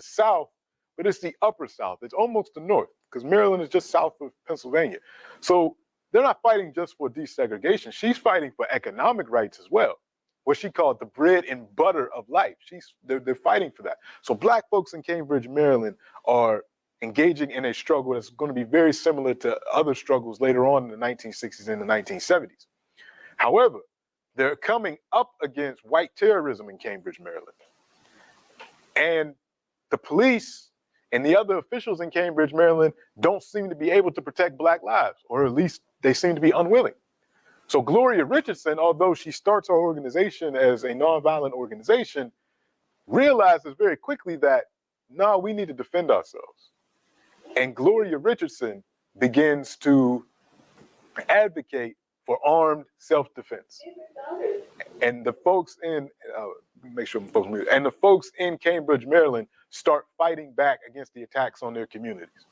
South, but it's the upper South. It's almost the North, because Maryland is just south of Pennsylvania. So they're not fighting just for desegregation. She's fighting for economic rights as well, what she called the bread and butter of life. They're fighting for that. So black folks in Cambridge, Maryland are engaging in a struggle that's going to be very similar to other struggles later on in the 1960s and the 1970s. However, they're coming up against white terrorism in Cambridge, Maryland. And the police and the other officials in Cambridge, Maryland don't seem to be able to protect black lives, or at least they seem to be unwilling. So Gloria Richardson, although she starts her organization as a nonviolent organization, realizes very quickly that, no, we need to defend ourselves. And Gloria Richardson begins to advocate for armed self-defense. And the folks in, make sure folks move, and the folks in Cambridge, Maryland start fighting back against the attacks on their communities.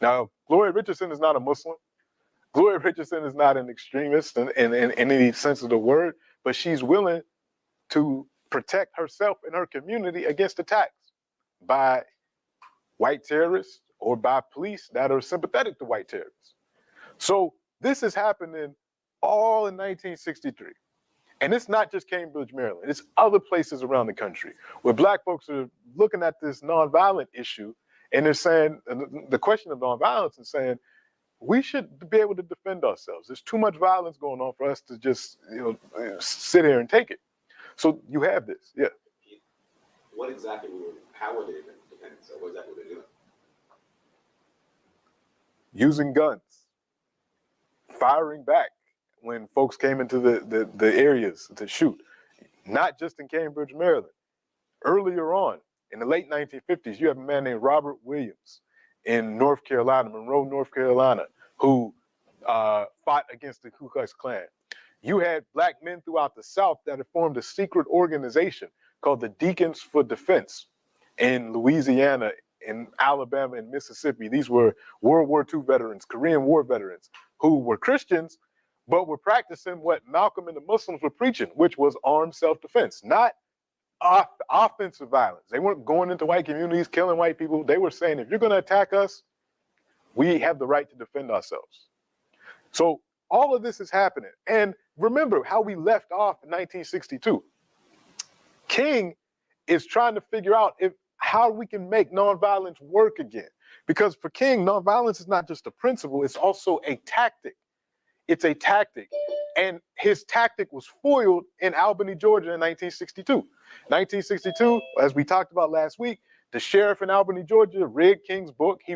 Now, Gloria Richardson is not a Muslim. Gloria Richardson is not an extremist in any sense of the word, but she's willing to protect herself and her community against attacks by white terrorists or by police that are sympathetic to white terrorists. So this is happening all in 1963. And it's not just Cambridge, Maryland. It's other places around the country where black folks are looking at this nonviolent issue, and they're saying, the question of nonviolence, and saying, we should be able to defend ourselves. There's too much violence going on for us to just, sit here and take it. So you have this, yeah. What exactly how were they defending themselves? What exactly were they doing? Using guns, firing back when folks came into the areas to shoot, not just in Cambridge, Maryland. Earlier on, in the late 1950s, you have a man named Robert Williams in North Carolina, Monroe, North Carolina, who fought against the Ku Klux Klan. You had black men throughout the South that had formed a secret organization called the Deacons for Defense in Louisiana, in Alabama, and Mississippi. These were World War II veterans, Korean War veterans, who were Christians, but were practicing what Malcolm and the Muslims were preaching, which was armed self-defense, not offensive violence. They weren't going into white communities, killing white people. They were saying, if you're going to attack us, we have the right to defend ourselves. So all of this is happening. And remember how we left off in 1962. King is trying to figure out how we can make nonviolence work again. Because for King, nonviolence is not just a principle, it's also a tactic. It's a tactic. And his tactic was foiled in Albany, Georgia in 1962. 1962, as we talked about last week, the sheriff in Albany, Georgia, read King's book. He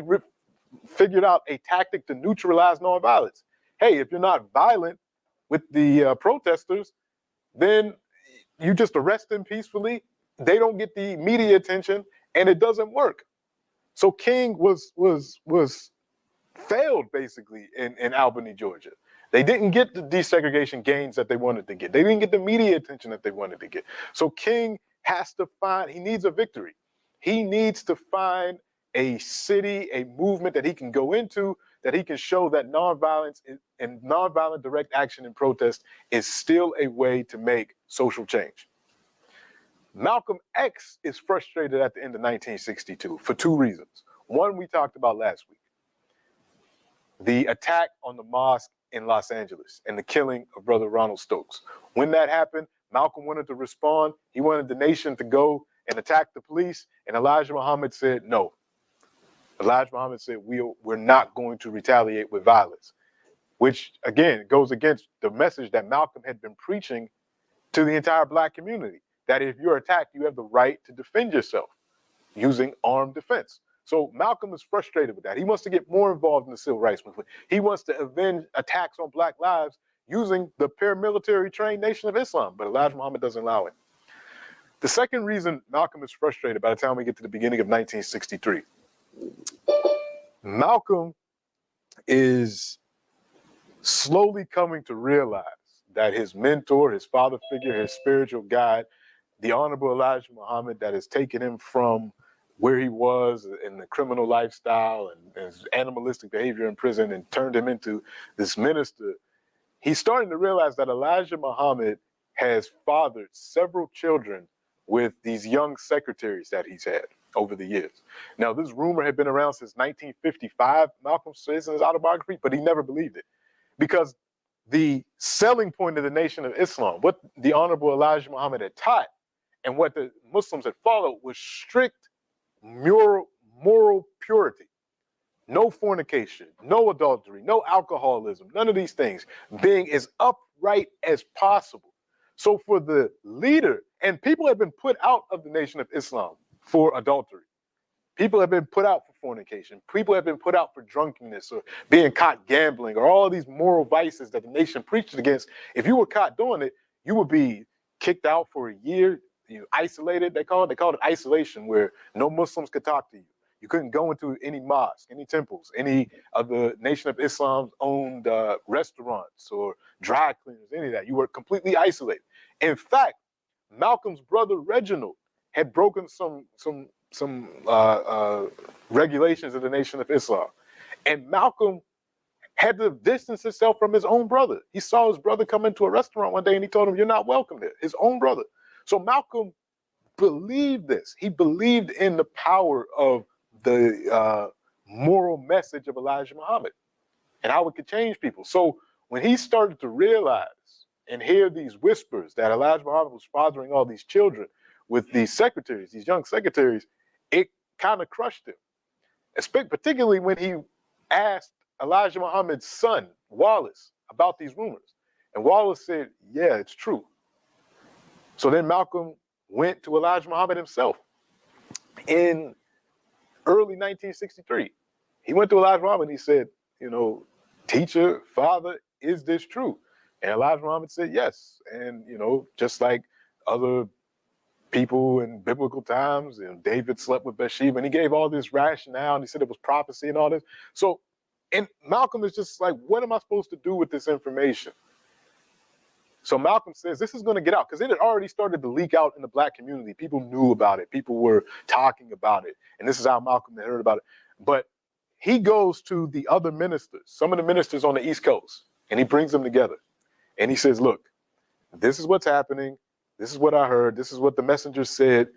figured out a tactic to neutralize nonviolence. Hey, if you're not violent with the protesters, then you just arrest them peacefully. They don't get the media attention, and it doesn't work. So King was failed basically in Albany, Georgia. They didn't get the desegregation gains that they wanted to get. They didn't get the media attention that they wanted to get. So King has to he needs a victory. He needs to find a city, a movement that he can go into, that he can show that nonviolence and nonviolent direct action and protest is still a way to make social change. Malcolm X is frustrated at the end of 1962 for two reasons. One, we talked about last week. The attack on the mosque in Los Angeles and the killing of Brother Ronald Stokes. When that happened, Malcolm wanted to respond. He wanted the nation to go and attack the police, and Elijah Muhammad said no. Elijah Muhammad said, we're not going to retaliate with violence, which again goes against the message that Malcolm had been preaching to the entire black community, that if you're attacked, you have the right to defend yourself using armed defense. So Malcolm is frustrated with that. He wants to get more involved in the civil rights movement. He wants to avenge attacks on black lives using the paramilitary trained Nation of Islam, but Elijah Muhammad doesn't allow it. The second reason Malcolm is frustrated by the time we get to the beginning of 1963, Malcolm is slowly coming to realize that his mentor, his father figure, his spiritual guide, the Honorable Elijah Muhammad, that has taken him from where he was in the criminal lifestyle and his animalistic behavior in prison and turned him into this minister, he's starting to realize that Elijah Muhammad has fathered several children with these young secretaries that he's had, over the years. Now, this rumor had been around since 1955, Malcolm says in his autobiography, but he never believed it because the selling point of the Nation of Islam, what the Honorable Elijah Muhammad had taught and what the Muslims had followed was strict moral purity. No fornication, no adultery, no alcoholism, none of these things. Being as upright as possible. So for the leader, and people have been put out of the Nation of Islam for adultery. People have been put out for fornication. People have been put out for drunkenness or being caught gambling or all these moral vices that the nation preached against. If you were caught doing it, you would be kicked out for a year, isolated. They call it isolation, where no Muslims could talk to you. You couldn't go into any mosque, any temples, any of the Nation of Islam's owned restaurants or dry cleaners, any of that. You were completely isolated. In fact, Malcolm's brother Reginald had broken some regulations of the Nation of Islam, and Malcolm had to distance himself from his own brother. He saw his brother come into a restaurant one day, and he told him, "You're not welcome here." His own brother. So Malcolm believed this. He believed in the power of the moral message of Elijah Muhammad and how it could change people. So when he started to realize and hear these whispers that Elijah Muhammad was fathering all these children with these secretaries, these young secretaries, it kind of crushed him. Particularly when he asked Elijah Muhammad's son, Wallace, about these rumors. And Wallace said, "Yeah, it's true." So then Malcolm went to Elijah Muhammad himself in early 1963. He went to Elijah Muhammad and he said, "Teacher, father, is this true?" And Elijah Muhammad said, "Yes." And, just like other people in biblical times, David slept with Bathsheba, and he gave all this rationale, and he said it was prophecy and all this. So, and Malcolm is just like, what am I supposed to do with this information? So Malcolm says this is going to get out because it had already started to leak out in the black community. People knew about it. People were talking about it. And this is how Malcolm had heard about it. But he goes to the other ministers, some of the ministers on the East Coast, and he brings them together. And he says, "Look, this is what's happening. This is what I heard. This is what the messenger said.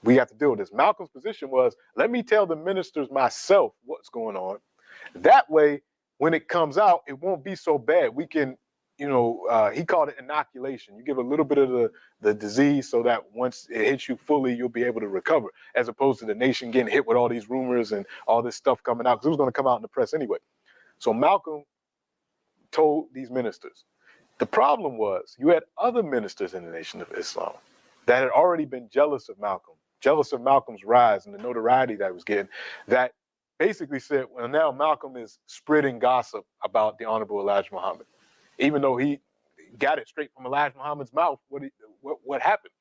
We have to deal with this." Malcolm's position was, let me tell the ministers myself what's going on. That way, when it comes out, it won't be so bad. We can, he called it inoculation. You give a little bit of the disease so that once it hits you fully, you'll be able to recover, as opposed to the nation getting hit with all these rumors and all this stuff coming out, because it was going to come out in the press anyway. So Malcolm told these ministers. The problem was you had other ministers in the Nation of Islam that had already been jealous of Malcolm's rise and the notoriety that he was getting, that basically said, well, now Malcolm is spreading gossip about the Honorable Elijah Muhammad, even though he got it straight from Elijah Muhammad's mouth, what happened.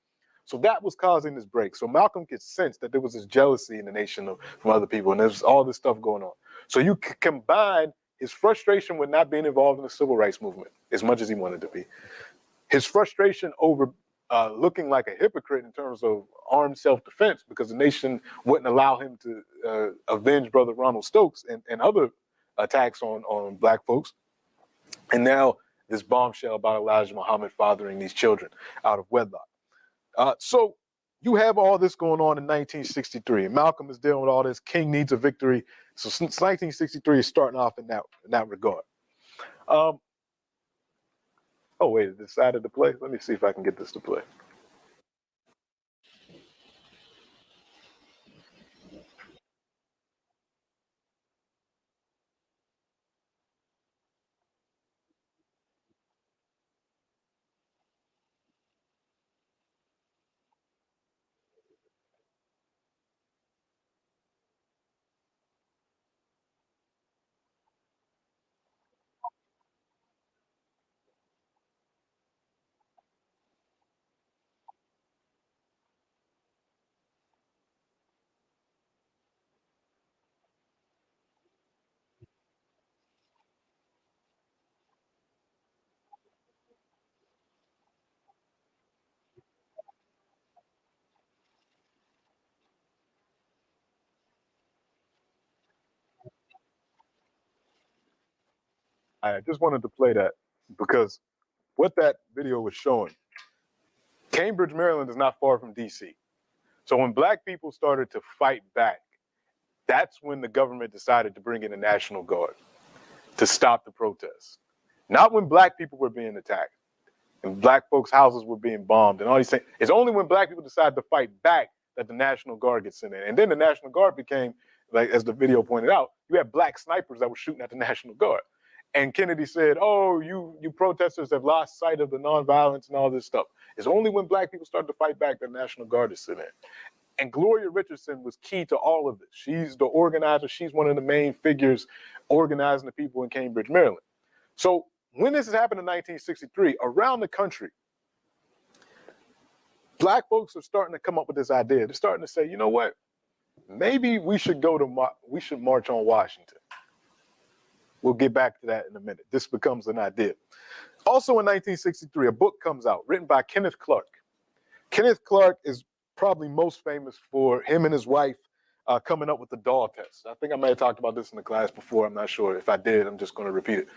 So that was causing this break. So Malcolm could sense that there was this jealousy in the nation from other people, and there's all this stuff going on. So you combine his frustration with not being involved in the civil rights movement as much as he wanted to be, his frustration over looking like a hypocrite in terms of armed self-defense because the nation wouldn't allow him to avenge Brother Ronald Stokes and other attacks on black folks. And now this bombshell about Elijah Muhammad fathering these children out of wedlock. So you have all this going on in 1963. Malcolm is dealing with all this. King needs a victory. So since 1963 is starting off in that regard. Oh, wait, it decided to play? Let me see if I can get this to play. I just wanted to play that because what that video was showing, Cambridge, Maryland is not far from DC. So when black people started to fight back, that's when the government decided to bring in the National Guard to stop the protests. Not when black people were being attacked and black folks' houses were being bombed and all these things. It's only when black people decided to fight back that the National Guard gets sent in. And then the National Guard became, like as the video pointed out, you had black snipers that were shooting at the National Guard. And Kennedy said, oh, you protesters have lost sight of the nonviolence and all this stuff. It's only when black people started to fight back that the National Guard is sent in. And Gloria Richardson was key to all of this. She's the organizer. She's one of the main figures organizing the people in Cambridge, Maryland. So when this happened in 1963, around the country, black folks are starting to come up with this idea. They're starting to say, you know what? Maybe we should march on Washington. We'll get back to that in a minute. This becomes an idea. Also in 1963, a book comes out written by Kenneth Clark. Kenneth Clark is probably most famous for him and his wife coming up with the doll test. I think I may have talked about this in the class before. I'm not sure. If I did, I'm just going to repeat it.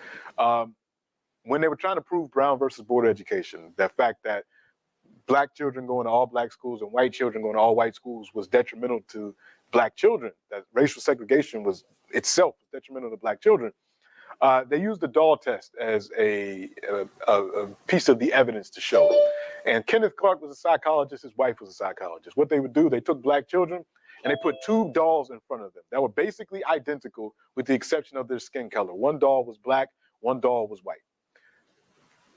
When they were trying to prove Brown versus Board of Education, the fact that black children going to all black schools and white children going to all white schools was detrimental to black children, that racial segregation was itself detrimental to black children, they used the doll test as a piece of the evidence to show. And Kenneth Clark was a psychologist. His wife was a psychologist. What they would do, they took black children and they put two dolls in front of them that were basically identical with the exception of their skin color. One doll was black, one doll was white.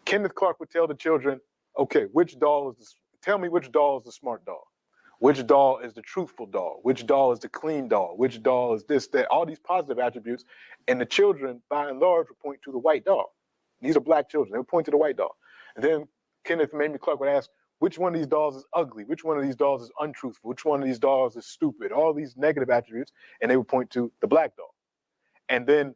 Kenneth Clark would tell the children, okay, tell me which doll is the smart doll. Which doll is the truthful doll? Which doll is the clean doll? Which doll is this, that, all these positive attributes. And the children, by and large, would point to the white doll. These are black children. They would point to the white doll. And then Kenneth Mamie Clark would ask, which one of these dolls is ugly? Which one of these dolls is untruthful? Which one of these dolls is stupid? All these negative attributes. And they would point to the black doll. And then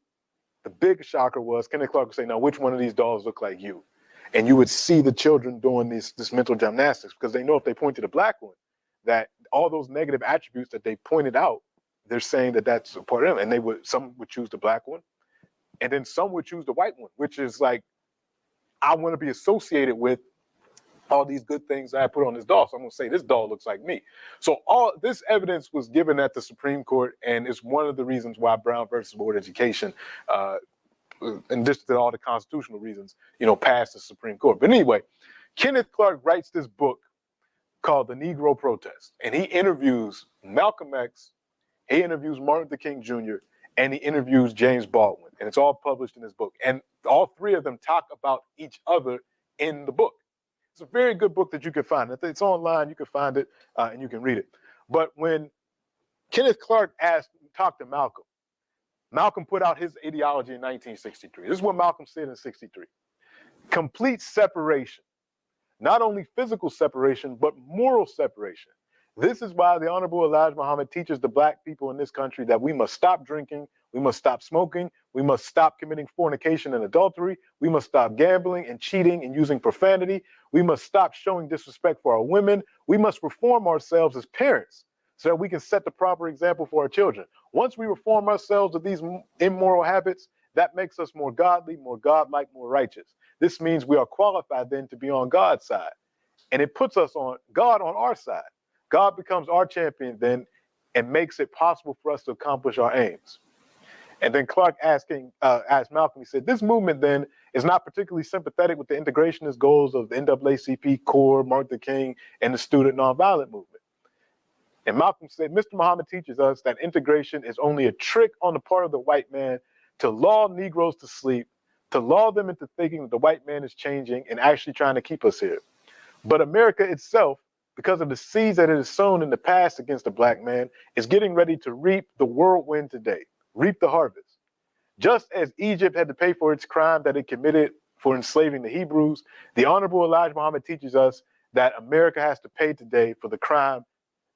the big shocker was Kenneth Clark would say, now, which one of these dolls look like you? And you would see the children doing this mental gymnastics because they know if they point to the black one, that all those negative attributes that they pointed out, they're saying that that's a part of them. And some would choose the black one, and then some would choose the white one, which is like, I want to be associated with all these good things that I put on this doll. So I'm going to say this doll looks like me. So all this evidence was given at the Supreme Court, and it's one of the reasons why Brown versus Board of Education, in addition to all the constitutional reasons, passed the Supreme Court. But anyway, Kenneth Clark writes this book called The Negro Protest. And he interviews Malcolm X, he interviews Martin Luther King Jr., and he interviews James Baldwin. And it's all published in this book. And all three of them talk about each other in the book. It's a very good book that you can find. It's online, you can find it, and you can read it. But when Kenneth Clark talked to Malcolm, Malcolm put out his ideology in 1963. This is what Malcolm said in 63. Complete separation. Not only physical separation, but moral separation. This is why the Honorable Elijah Muhammad teaches the black people in this country that we must stop drinking, we must stop smoking, we must stop committing fornication and adultery, we must stop gambling and cheating and using profanity, we must stop showing disrespect for our women, we must reform ourselves as parents so that we can set the proper example for our children. Once we reform ourselves of these immoral habits, that makes us more godly, more godlike, more righteous. This means we are qualified then to be on God's side. And it puts us on God on our side. God becomes our champion then and makes it possible for us to accomplish our aims. And then Clark asked Malcolm, he said, this movement then is not particularly sympathetic with the integrationist goals of the NAACP, CORE, Martin Luther King, and the student nonviolent movement. And Malcolm said, Mr. Muhammad teaches us that integration is only a trick on the part of the white man to lull Negroes to sleep, to lull them into thinking that the white man is changing and actually trying to keep us here. But America itself, because of the seeds that it has sown in the past against the black man, is getting ready to reap the whirlwind today, reap the harvest. Just as Egypt had to pay for its crime that it committed for enslaving the Hebrews, the Honorable Elijah Muhammad teaches us that America has to pay today for the crime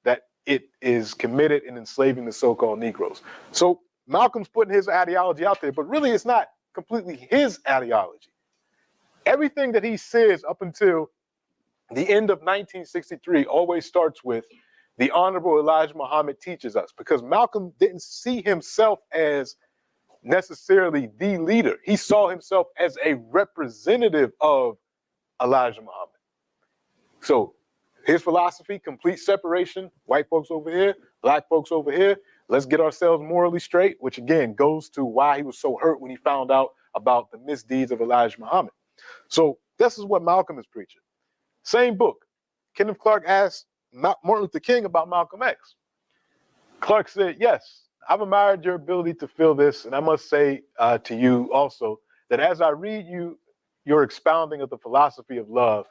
that it is committed in enslaving the so-called Negroes. So Malcolm's putting his ideology out there, but really it's not completely his ideology. Everything that he says up until the end of 1963 always starts with the Honorable Elijah Muhammad teaches us, because Malcolm didn't see himself as necessarily the leader. He saw himself as a representative of Elijah Muhammad. So His philosophy, complete separation, white folks over here, black folks over here. Let's get ourselves morally straight, which again goes to why he was so hurt when he found out about the misdeeds of Elijah Muhammad. So this is what Malcolm is preaching. Same book. Kenneth Clark asked Martin Luther King about Malcolm X. Clark said, yes, I've admired your ability to feel this, and I must say to you also that as I read your expounding of the philosophy of love,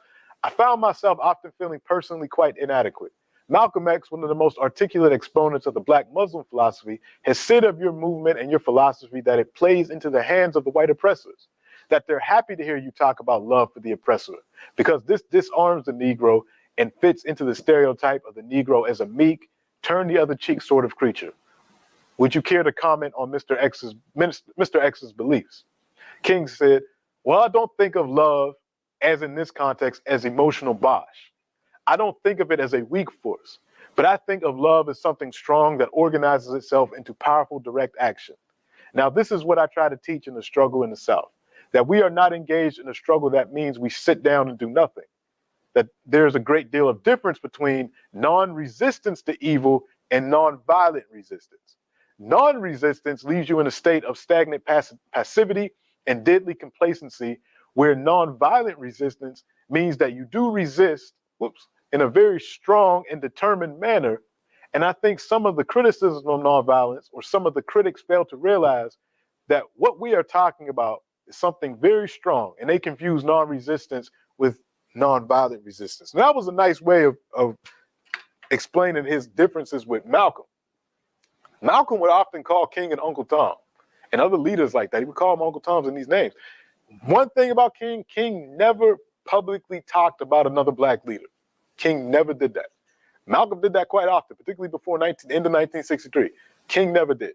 I found myself often feeling personally quite inadequate. Malcolm X, one of the most articulate exponents of the Black Muslim philosophy, has said of your movement and your philosophy that it plays into the hands of the white oppressors, that they're happy to hear you talk about love for the oppressor, because this disarms the Negro and fits into the stereotype of the Negro as a meek, turn the other cheek sort of creature. Would you care to comment on Mr. X's beliefs? King said, well, I don't think of love as in this context as emotional bosh. I don't think of it as a weak force, but I think of love as something strong that organizes itself into powerful direct action. Now, this is what I try to teach in the struggle in the South, that we are not engaged in a struggle that means we sit down and do nothing, that there's a great deal of difference between non-resistance to evil and non-violent resistance. Non-resistance leaves you in a state of stagnant passivity and deadly complacency, where non-violent resistance means that you do resist, in a very strong and determined manner. And I think some of the criticism of nonviolence, or some of the critics, fail to realize that what we are talking about is something very strong, and they confuse non-resistance with nonviolent resistance. And that was a nice way of explaining his differences with Malcolm. Malcolm would often call King and Uncle Tom, and other leaders like that. He would call them Uncle Toms in these names. One thing about King, King never publicly talked about another black leader. King never did that. Malcolm did that quite often, particularly before end of 1963. King never did.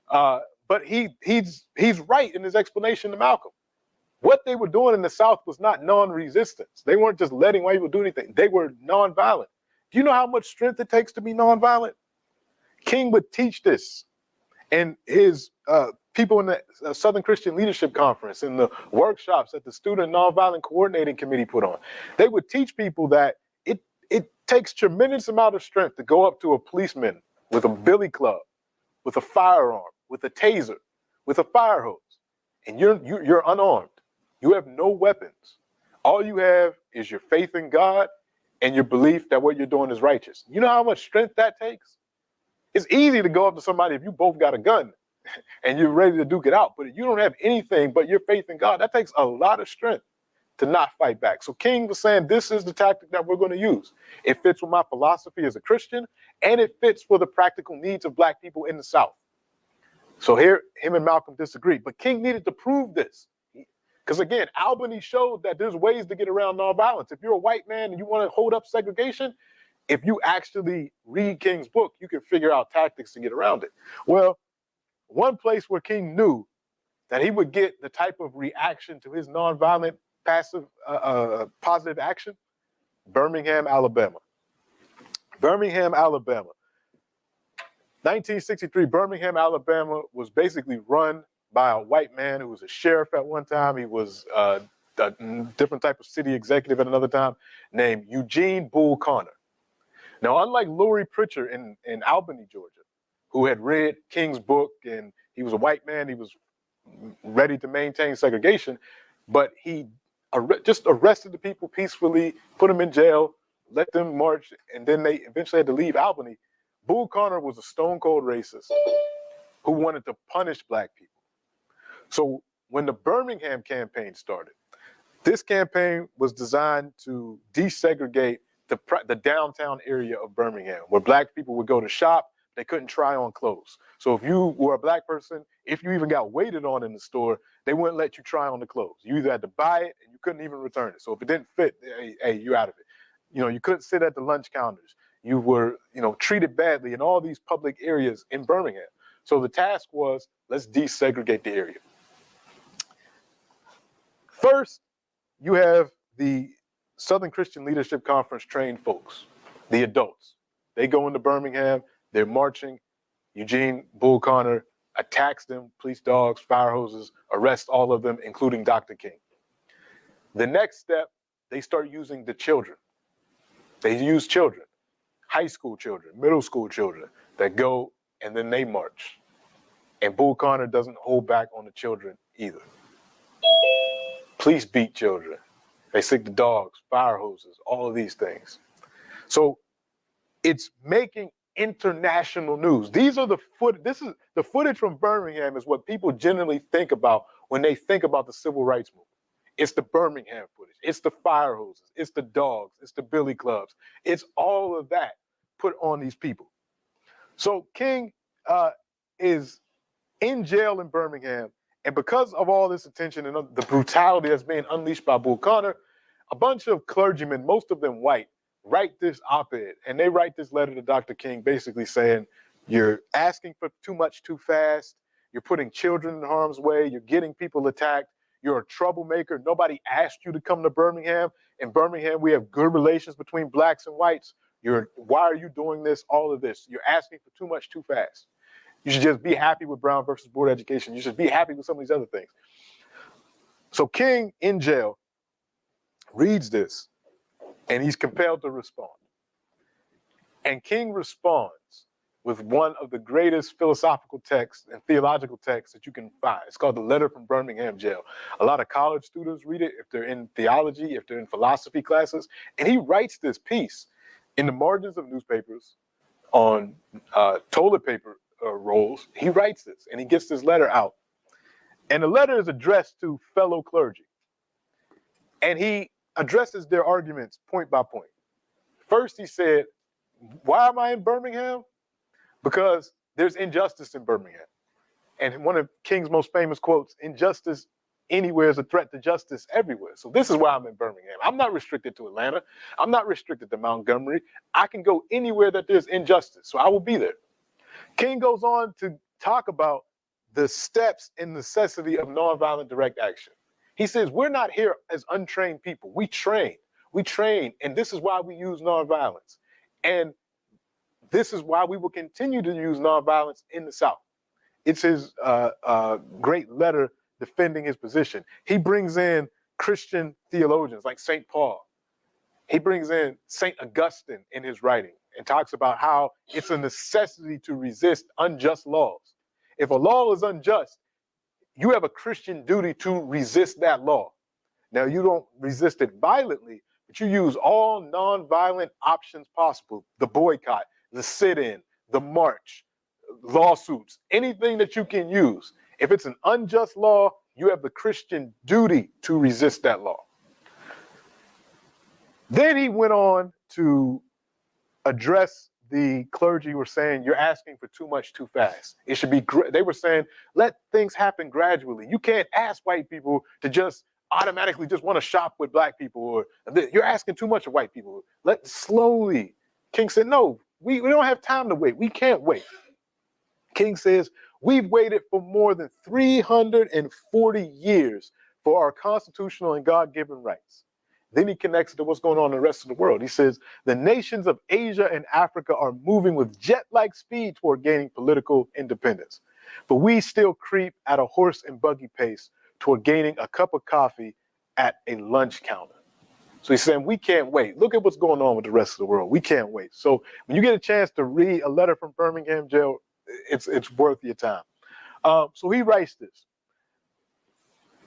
But he's right in his explanation to Malcolm. What they were doing in the South was not non-resistance. They weren't just letting white people do anything. They were non-violent. Do you know how much strength it takes to be non-violent? King would teach this, and his people in the Southern Christian Leadership Conference and the workshops that the Student Nonviolent Coordinating Committee put on, they would teach people that it takes tremendous amount of strength to go up to a policeman with a billy club, with a firearm, with a taser, with a fire hose, and you're unarmed. You have no weapons. All you have is your faith in God and your belief that what you're doing is righteous. You know how much strength that takes? It's easy to go up to somebody if you both got a gun and you're ready to duke it out, but if you don't have anything but your faith in God, that takes a lot of strength to not fight back. So King was saying, this is the tactic that we're going to use. It fits with my philosophy as a Christian, and it fits for the practical needs of black people in the South. So here, him and Malcolm disagree, but King needed to prove this. Because again, Albany showed that there's ways to get around nonviolence. If you're a white man and you want to hold up segregation, if you actually read King's book, you can figure out tactics to get around it. Well, one place where King knew that he would get the type of reaction to his nonviolent positive action, Birmingham, Alabama. Birmingham, Alabama. 1963, Birmingham, Alabama was basically run by a white man who was a sheriff at one time. He was a different type of city executive at another time, named Eugene Bull Connor. Now, unlike Laurie Pritchard in Albany, Georgia, who had read King's book and he was a white man, he was ready to maintain segregation, but he just arrested the people peacefully, put them in jail, let them march, and then they eventually had to leave Albany. Bull Connor was a stone cold racist who wanted to punish black people. So when the Birmingham campaign started, this campaign was designed to desegregate the downtown area of Birmingham, where black people would go to shop, they couldn't try on clothes. So if you were a black person, if you even got waited on in the store, they wouldn't let you try on the clothes. You either had to buy it and you couldn't even return it. So if it didn't fit, hey, you're out of it. You know, you couldn't sit at the lunch counters. You were, treated badly in all these public areas in Birmingham. So the task was, let's desegregate the area. First, you have the Southern Christian Leadership Conference trained folks, the adults. They go into Birmingham, they're marching. Eugene Bull Connor attacks them, police dogs, fire hoses, arrests all of them, including Dr. King. The next step, they start using the children. They use children, high school children, middle school children that go and then they march. And Bull Connor doesn't hold back on the children either. Police beat children. They stick to dogs, fire hoses, all of these things. So it's making international news. This is the footage from Birmingham is what people generally think about when they think about the civil rights movement. It's the Birmingham footage. It's the fire hoses. It's the dogs. It's the billy clubs. It's all of that put on these people. So King is in jail in Birmingham, and because of all this attention and the brutality that's being unleashed by Bull Connor, a bunch of clergymen, most of them white, write this op-ed, and they write this letter to Dr. King basically saying, you're asking for too much too fast, you're putting children in harm's way, you're getting people attacked, you're a troublemaker, nobody asked you to come to Birmingham. In Birmingham, we have good relations between blacks and whites. Why are you doing this, all of this? You're asking for too much too fast. You should just be happy with Brown versus Board of Education. You should be happy with some of these other things. So King, in jail, reads this, and he's compelled to respond. And King responds with one of the greatest philosophical texts and theological texts that you can find. It's called The Letter from Birmingham Jail. A lot of college students read it if they're in theology, if they're in philosophy classes. And he writes this piece in the margins of newspapers on toilet paper rolls. He writes this, and he gets this letter out. And the letter is addressed to fellow clergy. And he addresses their arguments point by point. First, he said, why am I in Birmingham? Because there's injustice in Birmingham. And one of King's most famous quotes, injustice anywhere is a threat to justice everywhere. So this is why I'm in Birmingham. I'm not restricted to Atlanta. I'm not restricted to Montgomery. I can go anywhere that there's injustice. So I will be there. King goes on to talk about the steps and necessity of nonviolent direct action. He says, we're not here as untrained people. We train, and this is why we use nonviolence. And this is why we will continue to use nonviolence in the South. It's his great letter defending his position. He brings in Christian theologians like St. Paul. He brings in St. Augustine in his writing and talks about how it's a necessity to resist unjust laws. If a law is unjust, you have a Christian duty to resist that law. Now, you don't resist it violently, but you use all nonviolent options possible. The boycott, the sit-in, the march, lawsuits, anything that you can use. If it's an unjust law, you have the Christian duty to resist that law. Then he went on to address the clergy who were saying, you're asking for too much too fast. It should be, they were saying, let things happen gradually. You can't ask white people to just automatically just want to shop with black people, or you're asking too much of white people. Let slowly. King said, no, we don't have time to wait. We can't wait. King says, we've waited for more than 340 years for our constitutional and God-given rights. Then he connects it to what's going on in the rest of the world. He says, the nations of Asia and Africa are moving with jet-like speed toward gaining political independence. But we still creep at a horse and buggy pace toward gaining a cup of coffee at a lunch counter. So he's saying, we can't wait. Look at what's going on with the rest of the world. We can't wait. So when you get a chance to read a letter from Birmingham jail, it's worth your time. So he writes this.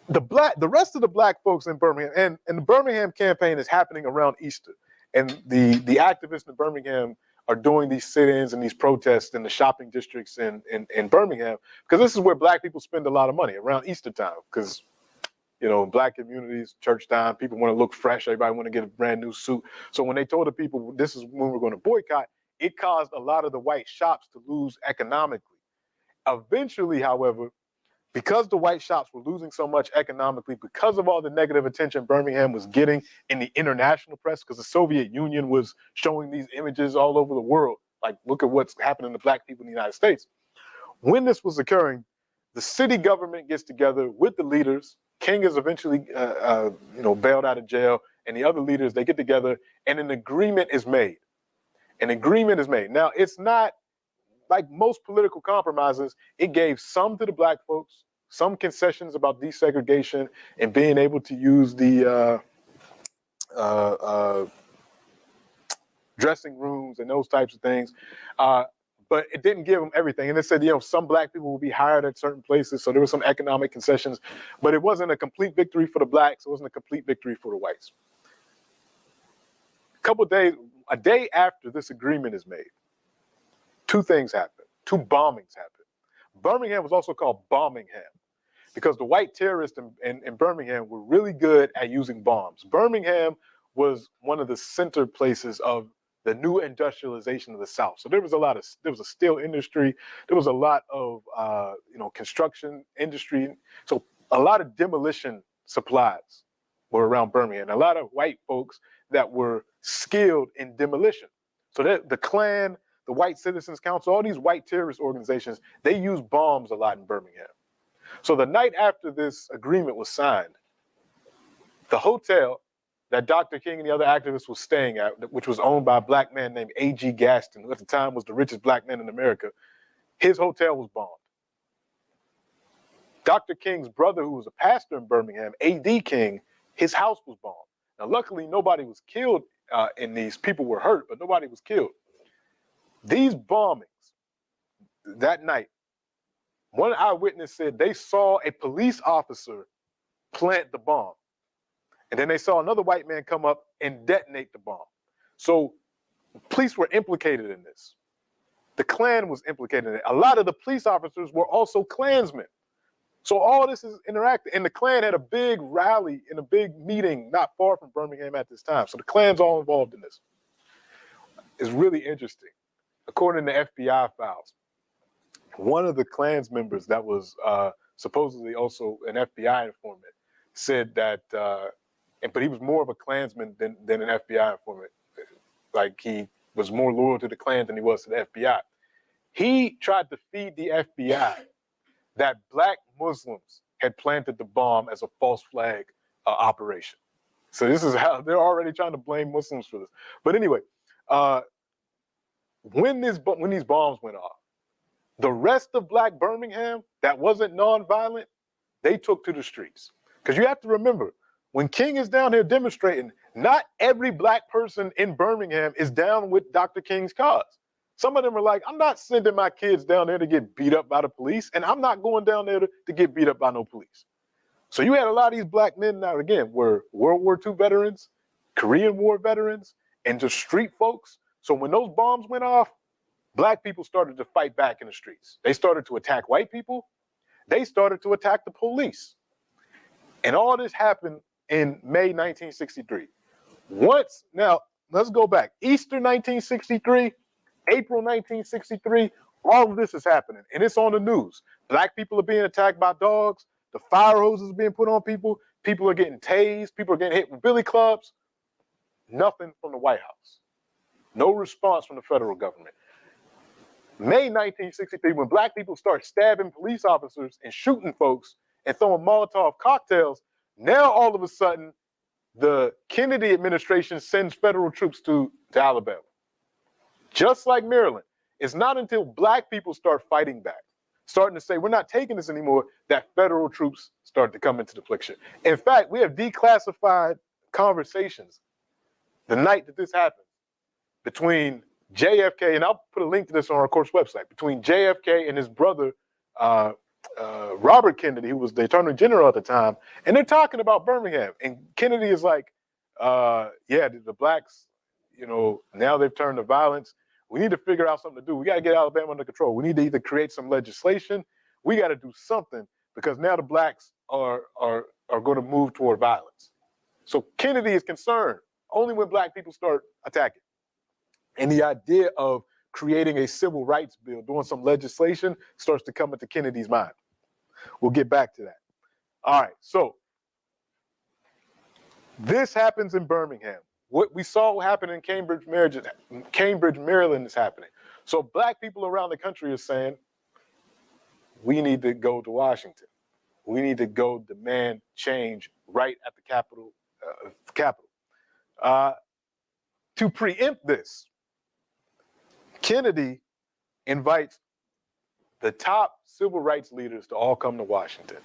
The rest of the black folks in Birmingham, and the Birmingham campaign is happening around Easter. And the activists in Birmingham are doing these sit-ins and these protests in the shopping districts in Birmingham, because this is where black people spend a lot of money around Easter time. Because, you know, black communities, church time, people want to look fresh. Everybody want to get a brand new suit. So when they told the people this is when we're going to boycott, it caused a lot of the white shops to lose economically. Eventually, however, because the white shops were losing so much economically, because of all the negative attention Birmingham was getting in the international press, because the Soviet Union was showing these images all over the world, like, look at what's happening to black people in the United States. When this was occurring, the city government gets together with the leaders. King is eventually, bailed out of jail, and the other leaders, they get together, and an agreement is made. An agreement is made. Now, it's not like most political compromises. It gave some to the black folks, some concessions about desegregation and being able to use the dressing rooms and those types of things. But it didn't give them everything. And it said, some black people will be hired at certain places. So there were some economic concessions, but it wasn't a complete victory for the blacks. It wasn't a complete victory for the whites. A day after this agreement is made, two things happen. Two bombings happen. Birmingham was also called Bombingham because the white terrorists in Birmingham were really good at using bombs. Birmingham was one of the center places of the new industrialization of the South. So there was a steel industry. There was a lot of, construction industry. So a lot of demolition supplies were around Birmingham. A lot of white folks that were skilled in demolition. So the Klan, the White Citizens Council, all these white terrorist organizations, they use bombs a lot in Birmingham. So the night after this agreement was signed, the hotel that Dr. King and the other activists were staying at, which was owned by a black man named A.G. Gaston, who at the time was the richest black man in America, his hotel was bombed. Dr. King's brother, who was a pastor in Birmingham, A.D. King, his house was bombed. Now, luckily, nobody was killed in these. People were hurt, but nobody was killed. These bombings that night, one eyewitness said they saw a police officer plant the bomb. And then they saw another white man come up and detonate the bomb. So police were implicated in this. The Klan was implicated in it. A lot of the police officers were also Klansmen. So all this is interactive. And the Klan had a big rally and a big meeting not far from Birmingham at this time. So the Klan's all involved in this. It's really interesting. According to FBI files, one of the Klan's members that was supposedly also an FBI informant said that, but he was more of a Klansman than an FBI informant. Like he was more loyal to the Klan than he was to the FBI. He tried to feed the FBI that black Muslims had planted the bomb as a false flag operation. So this is how they're already trying to blame Muslims for this. But anyway, when these bombs went off, the rest of black Birmingham that wasn't nonviolent, they took to the streets. Because you have to remember, when King is down here demonstrating, not every black person in Birmingham is down with Dr. King's cause. Some of them are like, I'm not sending my kids down there to get beat up by the police, and I'm not going down there to get beat up by no police. So you had a lot of these black men now, again, were World War II veterans, Korean War veterans, and just street folks. So when those bombs went off, black people started to fight back in the streets. They started to attack white people. They started to attack the police. And all this happened in May 1963. Now, let's go back. Easter 1963, April 1963, all of this is happening. And it's on the news. Black people are being attacked by dogs. The fire hoses are being put on people. People are getting tased. People are getting hit with billy clubs. Nothing from the White House. No response from the federal government. May 1963, when black people start stabbing police officers and shooting folks and throwing Molotov cocktails, now all of a sudden, the Kennedy administration sends federal troops to Alabama. Just like Maryland, it's not until black people start fighting back, starting to say, we're not taking this anymore, that federal troops start to come into the picture. In fact, we have declassified conversations the night that this happened between JFK, and I'll put a link to this on our course website, between JFK and his brother, Robert Kennedy, who was the Attorney General at the time, and they're talking about Birmingham. And Kennedy is like, the blacks, now they've turned to violence. We need to figure out something to do. We got to get Alabama under control. We need to either create some legislation. We got to do something because now the blacks are going to move toward violence. So Kennedy is concerned only when black people start attacking. And the idea of creating a civil rights bill, doing some legislation, starts to come into Kennedy's mind. We'll get back to that. All right, so this happens in Birmingham. What we saw happen in Cambridge, Maryland is happening. So black people around the country are saying, we need to go to Washington. We need to go demand change right at the Capitol. To preempt this, Kennedy invites the top civil rights leaders to all come to Washington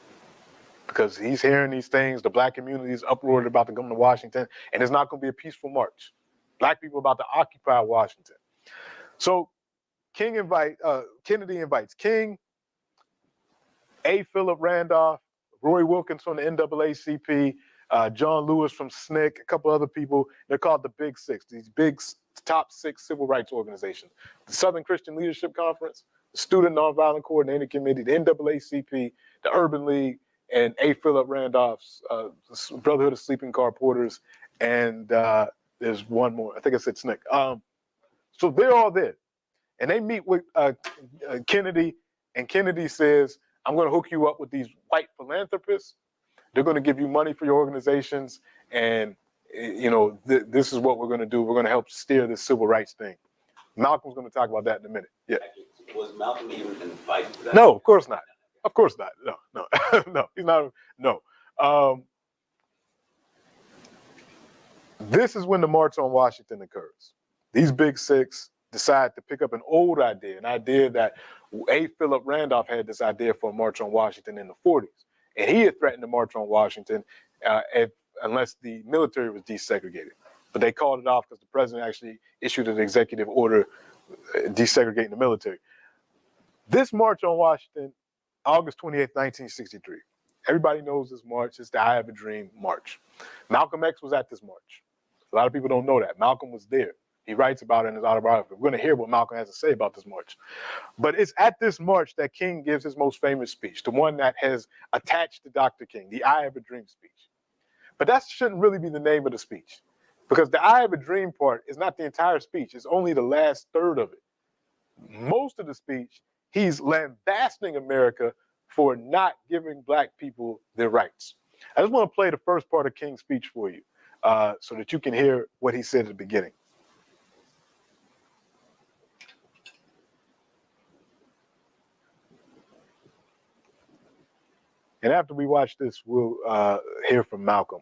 because he's hearing these things. The black community is uproared about to come to Washington, and it's not going to be a peaceful march. Black people about to occupy Washington. So Kennedy invites King, A. Philip Randolph, Roy Wilkins from the NAACP, John Lewis from SNCC, a couple other people. They're called the Big Six, these top six civil rights organizations. The Southern Christian Leadership Conference, the Student Nonviolent Coordinating Committee, the NAACP, the Urban League, and A. Philip Randolph's Brotherhood of Sleeping Car Porters, and there's one more. I think I said SNCC. So they're all there. And they meet with Kennedy, and Kennedy says, I'm going to hook you up with these white philanthropists. They're going to give you money for your organizations, and this is what we're going to do. We're going to help steer this civil rights thing. Malcolm's going to talk about that in a minute. Yeah. Was Malcolm even in the fight for that? No, of course not. Of course not. No, no, he's not. No. This is when the March on Washington occurs. These Big Six decide to pick up an old idea, an idea that A. Philip Randolph had this idea for a March on Washington in the 40s. And he had threatened to march on Washington unless the military was desegregated. But they called it off because the president actually issued an executive order desegregating the military. This March on Washington, August 28th, 1963. Everybody knows this march. It's the I Have a Dream March. Malcolm X was at this march. A lot of people don't know that. Malcolm was there. He writes about it in his autobiography. We're going to hear what Malcolm has to say about this march. But it's at this march that King gives his most famous speech, the one that has attached to Dr. King, the I Have a Dream speech. But that shouldn't really be the name of the speech, because the I Have a Dream part is not the entire speech. It's only the last third of it. Most of the speech, he's lambasting America for not giving Black people their rights. I just want to play the first part of King's speech for you so that you can hear what he said at the beginning. And after we watch this, we'll hear from Malcolm.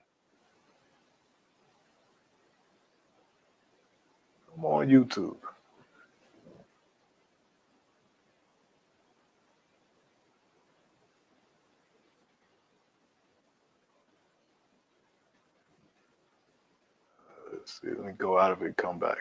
I'm on YouTube. Let's see, let me go out of it and come back.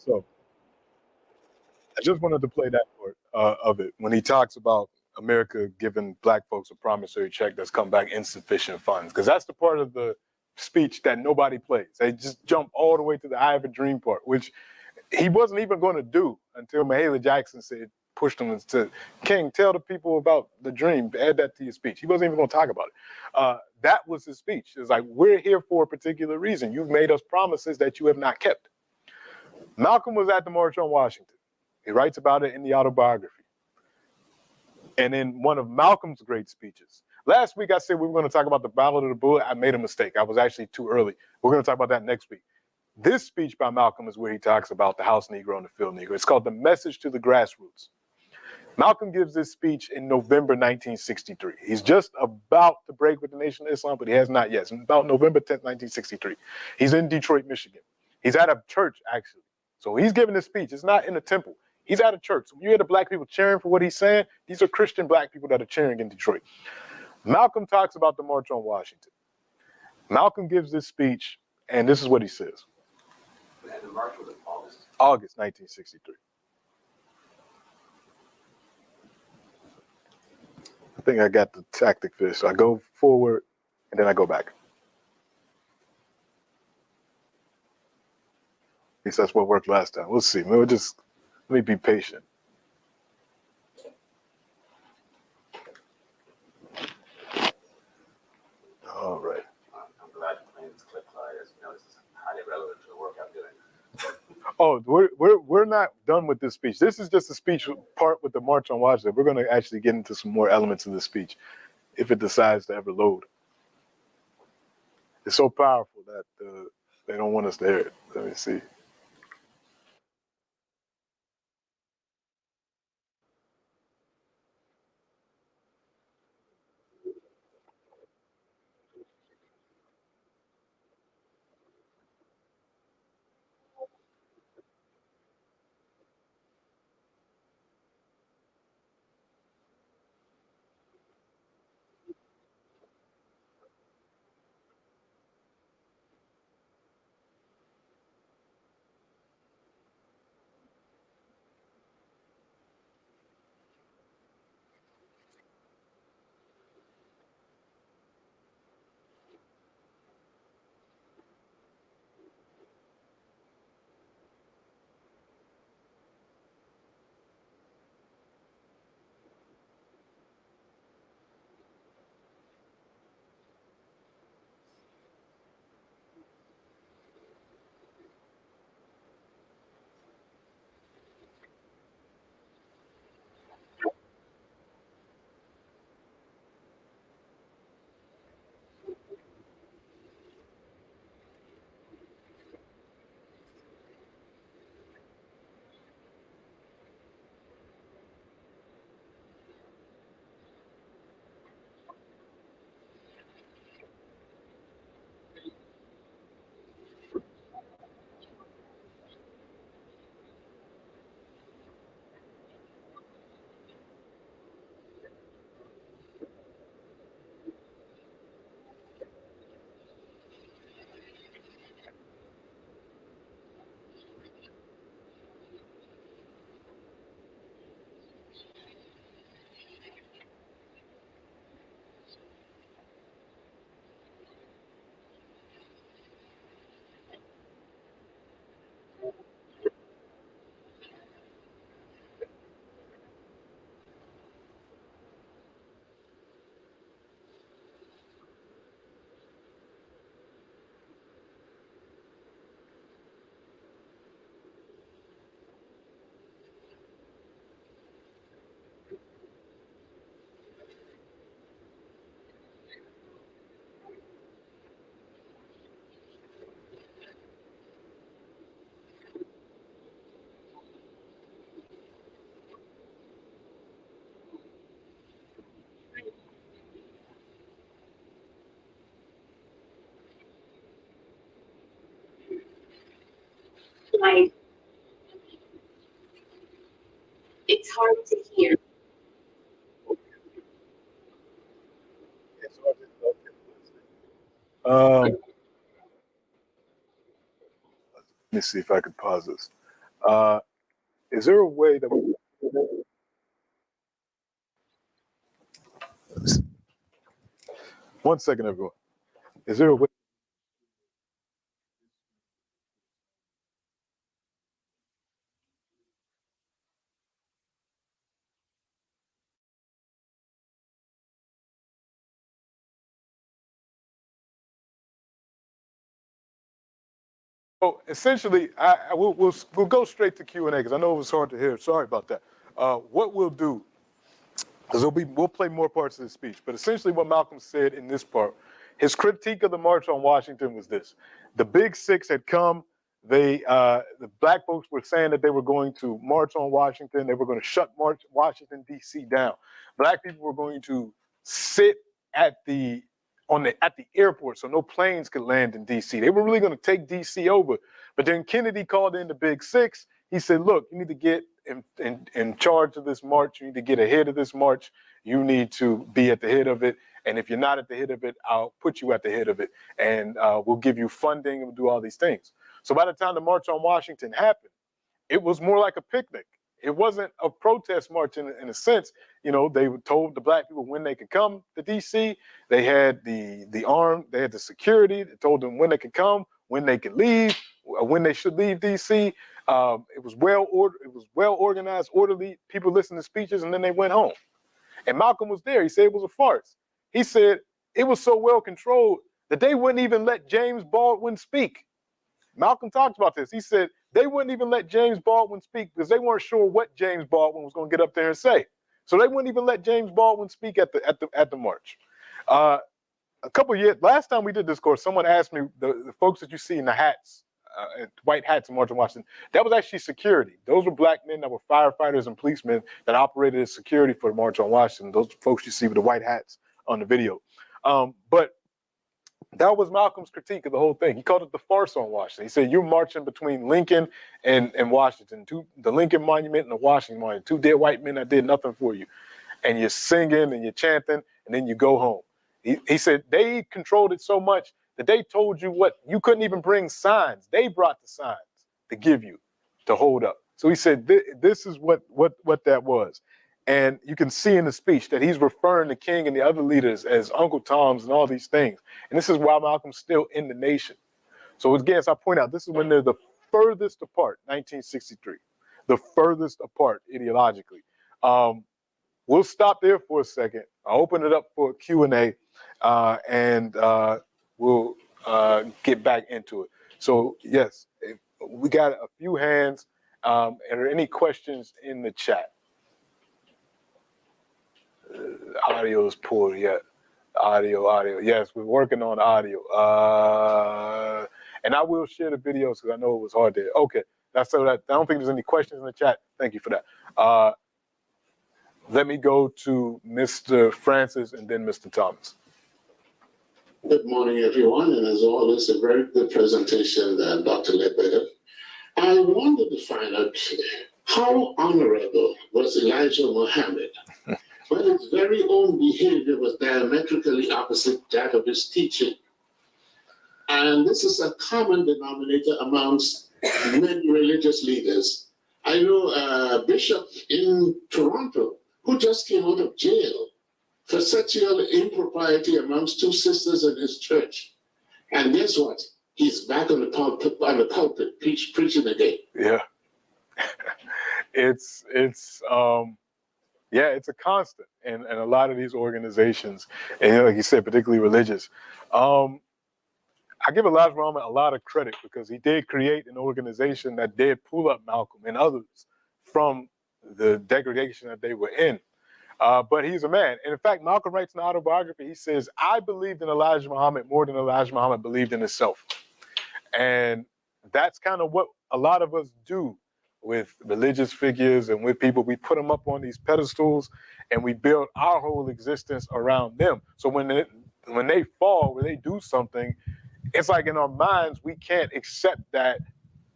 So I just wanted to play that part of it when he talks about America giving black folks a promissory check that's come back insufficient funds, because that's the part of the speech that nobody plays. They just jump all the way to the "I have a dream" part, which he wasn't even going to do until Mahalia Jackson said, pushed him to, King, tell the people about the dream, add that to your speech. He wasn't even going to talk about it. That was his speech. It's like, we're here for a particular reason. You've made us promises that you have not kept. Malcolm was at the March on Washington. He writes about it in the autobiography. And in one of Malcolm's great speeches, last week I said we were going to talk about the Battle of the Bullet. I made a mistake. I was actually too early. We're going to talk about that next week. This speech by Malcolm is where he talks about the House Negro and the Field Negro. It's called The Message to the Grassroots. Malcolm gives this speech in November 1963. He's just about to break with the Nation of Islam, but he has not yet. It's about November 10th, 1963. He's in Detroit, Michigan. He's at a church, actually. So he's giving this speech. It's not in a temple. He's at a church. So when you hear the black people cheering for what he's saying, these are Christian black people that are cheering in Detroit. Malcolm talks about the March on Washington. Malcolm gives this speech, and this is what he says. And the march was in August. August 1963. I think I got the tactic for this. So I go forward, and then I go back. At least that's what worked last time. We'll see. Maybe let me be patient. All right. I'm glad you're playing this clip, Clyde. As you know, this is highly relevant to the work I'm doing. Oh, we're not done with this speech. This is just a speech part with the March on Washington. We're going to actually get into some more elements of the speech if it decides to ever load. It's so powerful that they don't want us to hear it. Let me see. Like, it's hard to hear. Let me see if I can pause this. Is there a way that we... One second, everyone. Is there a way? So essentially, we'll go straight to Q&A because I know it was hard to hear. Sorry about that. What we'll do is we'll play more parts of the speech, but essentially what Malcolm said in this part, his critique of the March on Washington was this: the Big Six had come. The black folks were saying that they were going to march on Washington. They were going to shut Washington D.C. down. Black people were going to sit at the airport so no planes could land in D.C. They were really going to take D.C. over. But then Kennedy called in the Big Six. He said, look, you need to get in charge of this march. You need to get ahead of this march. You need to be at the head of it. And if you're not at the head of it, I'll put you at the head of it. And we'll give you funding and we'll do all these things. So by the time the March on Washington happened, it was more like a picnic. It wasn't a protest march in a sense. You know, they told the black people when they could come to D.C. They had the arm, they had the security. They told them when they could come, when they could leave, when they should leave D.C. It was well ordered. It was well organized, orderly. People listened to speeches and then they went home. And Malcolm was there. He said it was a farce. He said it was so well controlled that they wouldn't even let James Baldwin speak. Malcolm talked about this. He said they wouldn't even let James Baldwin speak because they weren't sure what James Baldwin was going to get up there and say. So they wouldn't even let James Baldwin speak at the march. A couple of years, last time we did this course, someone asked me the folks that you see in the hats, white hats in March on Washington, that was actually security. Those were black men that were firefighters and policemen that operated as security for the March on Washington. Those folks you see with the white hats on the video. But that was Malcolm's critique of the whole thing. He called it the farce on Washington. He said, you're marching between Lincoln and Washington, the Lincoln Monument and the Washington Monument, two dead white men that did nothing for you. And you're singing and you're chanting, and then you go home. He said they controlled it so much that they told you what, you couldn't even bring signs. They brought the signs to give you, to hold up. So he said, this is what that was. And you can see in the speech that he's referring to King and the other leaders as Uncle Toms and all these things. And this is why Malcolm's still in the nation. So again, as I point out, this is when they're the furthest apart, 1963, the furthest apart ideologically. We'll stop there for a second. I'll open it up for Q&A, and we'll get back into it. So yes, we got a few hands. Are there any questions in the chat? Audio is poor yet. Audio. Yes, we're working on audio. And I will share the videos because I know it was hard to. Okay, that's so that I don't think there's any questions in the chat. Thank you for that. Let me go to Mr. Francis and then Mr. Thomas. Good morning, everyone, and as always, a very good presentation, Dr. Ledbetter. I wanted to find out how honorable was Elijah Muhammad. But his very own behavior was diametrically opposite that of his teaching. And this is a common denominator amongst many religious leaders. I know a bishop in Toronto who just came out of jail for sexual impropriety amongst two sisters in his church. And guess what? He's back on the pulpit preaching again. Yeah. It's a constant in a lot of these organizations, and like you said, particularly religious. I give Elijah Muhammad a lot of credit because he did create an organization that did pull up Malcolm and others from the degradation that they were in. But he's a man. And in fact, Malcolm writes in the autobiography, he says, I believed in Elijah Muhammad more than Elijah Muhammad believed in himself. And that's kind of what a lot of us do with religious figures and with people. We put them up on these pedestals and we build our whole existence around them. So when they fall, when they do something, it's like in our minds, we can't accept that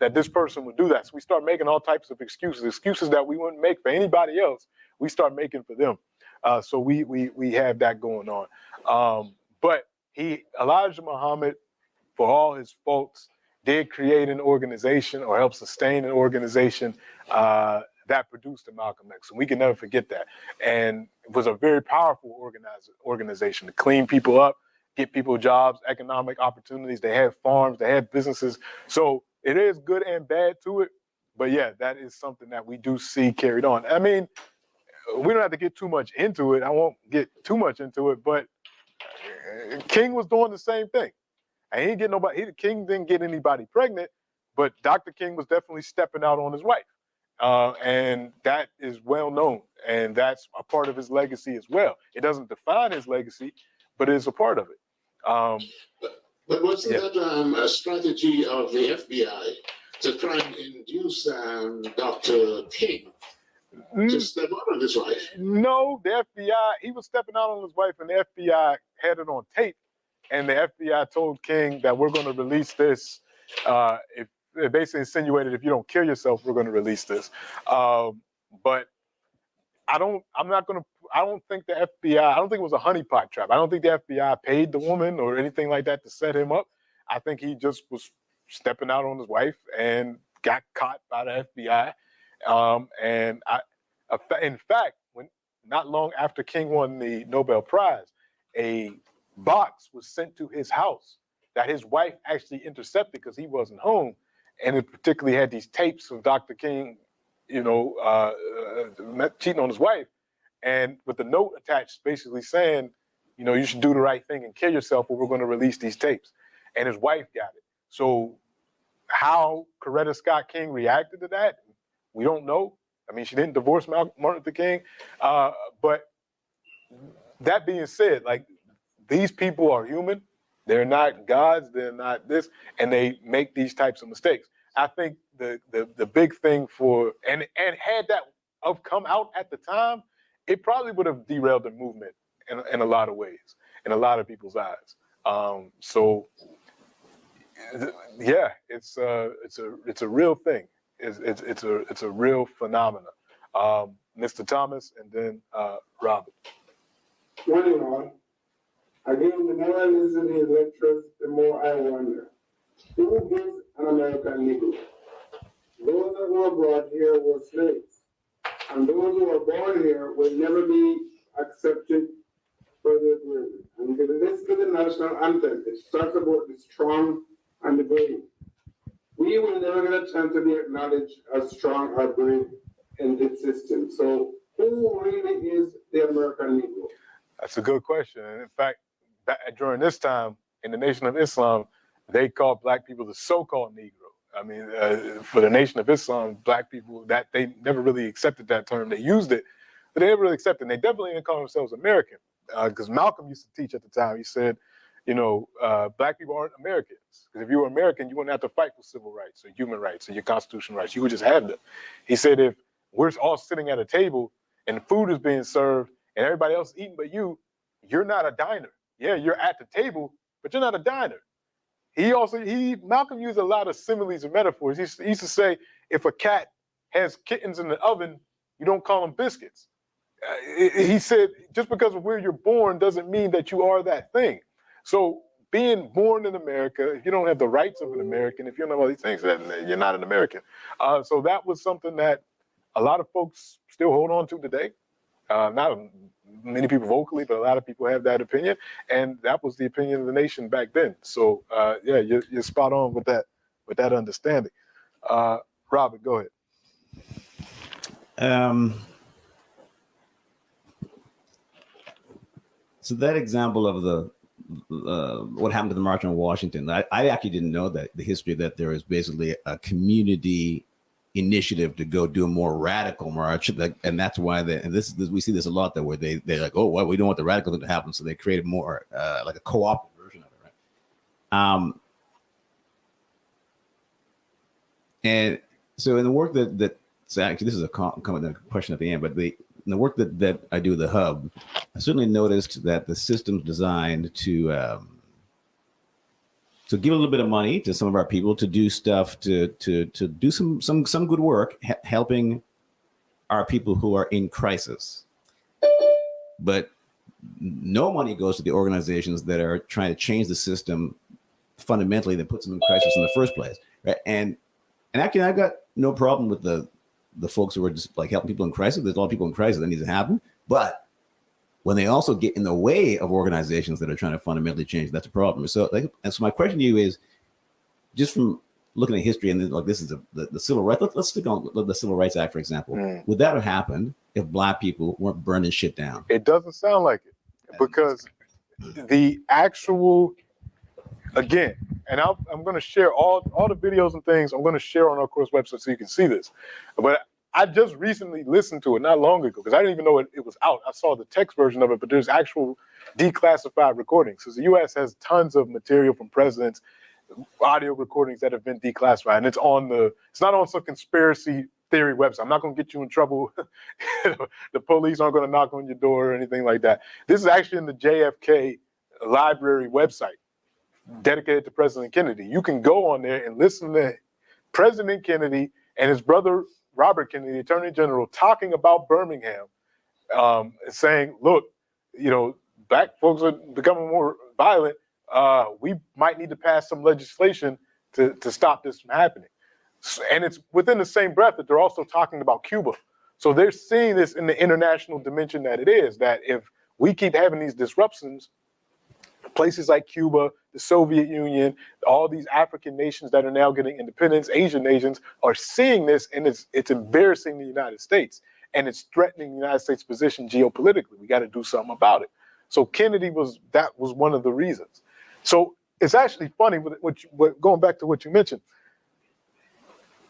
this person would do that. So we start making all types of excuses that we wouldn't make for anybody else. We start making for them. So we have that going on. But Elijah Muhammad, for all his faults, did create an organization or helped sustain an organization that produced the Malcolm X. And we can never forget that. And it was a very powerful organization to clean people up, get people jobs, economic opportunities. They had farms, they had businesses. So it is good and bad to it. But yeah, that is something that we do see carried on. I mean, we don't have to get too much into it. I won't get too much into it, but King was doing the same thing. And he didn't get nobody, King didn't get anybody pregnant, but Dr. King was definitely stepping out on his wife. And that is well known. And that's a part of his legacy as well. It doesn't define his legacy, but it is a part of it. But wasn't that a strategy of the FBI to try and induce Dr. King to step out on his wife? No, the FBI, he was stepping out on his wife, and the FBI had it on tape. And the FBI told King that we're going to release this. If it basically insinuated, if you don't kill yourself, we're going to release this. But I don't think the FBI, I don't think it was a honeypot trap. I don't think the FBI paid the woman or anything like that to set him up. I think he just was stepping out on his wife and got caught by the FBI. In fact, when not long after King won the Nobel Prize, a box was sent to his house that his wife actually intercepted because he wasn't home, and it particularly had these tapes of Dr. King, cheating on his wife, and with the note attached, basically saying, you should do the right thing and kill yourself, or we're going to release these tapes. And his wife got it. So how Coretta Scott King reacted to that, we don't know. I mean, she didn't divorce Martin Luther King, but that being said, like, these people are human. They're not gods. They're not this, and they make these types of mistakes. I think the big thing and had that have come out at the time, it probably would have derailed the movement in a lot of ways, in a lot of people's eyes. Yeah, it's a real thing. It's a real phenomenon. Mr. Thomas, and then Robert. Morning, all. Again, the more I listen to his lectures, the more I wonder, who is an American Negro? Those that were brought here were slaves, and those who were born here will never be accepted for their slavery. And if you listen to the national anthem, it talks about the strong and the brave. We will never get a chance to be acknowledged as strong or brave in this system. So who really is the American Negro? That's a good question. And in fact, during this time in the Nation of Islam, they called black people the so-called Negro. I mean, for the Nation of Islam, black people, that they never really accepted that term. They used it, but they never really accepted it. And they definitely didn't call themselves American, because Malcolm used to teach at the time. He said, black people aren't Americans, because if you were American, you wouldn't have to fight for civil rights or human rights or your constitutional rights. You would just have them. He said, if we're all sitting at a table and food is being served and everybody else is eating but you're not a diner. Yeah, you're at the table, but you're not a diner. Malcolm used a lot of similes and metaphors. He used to say, if a cat has kittens in the oven, you don't call them biscuits. He said, just because of where you're born doesn't mean that you are that thing. So being born in America, if you don't have the rights of an American, if you don't have all these things, then you're not an American. So that was something that a lot of folks still hold on to today. Not many people vocally, but a lot of people have that opinion, and that was the opinion of the nation back then. So yeah, you're spot on with that understanding. Robert, go ahead. So that example of the what happened to the March on Washington, I actually didn't know that the history that there is basically a community initiative to go do a more radical march, and that's why we see this a lot, that where they're like, oh, well, we don't want the radical thing to happen, so they created more like a co-op version of it, right? And so in the work that so actually this is a question at the end, but in the work that I do with the hub, I certainly noticed that the system's designed to give a little bit of money to some of our people to do stuff, to do some good work, helping our people who are in crisis. But no money goes to the organizations that are trying to change the system fundamentally that puts them in crisis in the first place, right? And actually, I got no problem with the folks who are just like helping people in crisis. There's a lot of people in crisis that needs to happen, but when they also get in the way of organizations that are trying to fundamentally change, that's a problem. So, and so my question to you is, just from looking at history, and then, like, this is the civil rights. Let's stick on the Civil Rights Act, for example. Would that have happened if Black people weren't burning shit down? It doesn't sound like it, because the actual, again, and I'm going to share all the videos and things. I'm going to share on our course website so you can see this. But I just recently listened to it not long ago, because I didn't even know it was out. I saw the text version of it, but there's actual declassified recordings. So the U.S. has tons of material from presidents, audio recordings that have been declassified, and it's not on some conspiracy theory website. I'm not going to get you in trouble. The police aren't going to knock on your door or anything like that. This is actually in the JFK library website dedicated to President Kennedy. You can go on there and listen to President Kennedy and his brother Robert Kennedy, Attorney General, talking about Birmingham, saying, look, Black folks are becoming more violent. We might need to pass some legislation to stop this from happening. And it's within the same breath that they're also talking about Cuba. So they're seeing this in the international dimension that it is, that if we keep having these disruptions, places like Cuba, the Soviet Union, all these African nations that are now getting independence, Asian nations are seeing this, and it's embarrassing the United States, and it's threatening the United States' position geopolitically. We got to do something about it. So Kennedy was one of the reasons. So it's actually funny, going back to what you mentioned,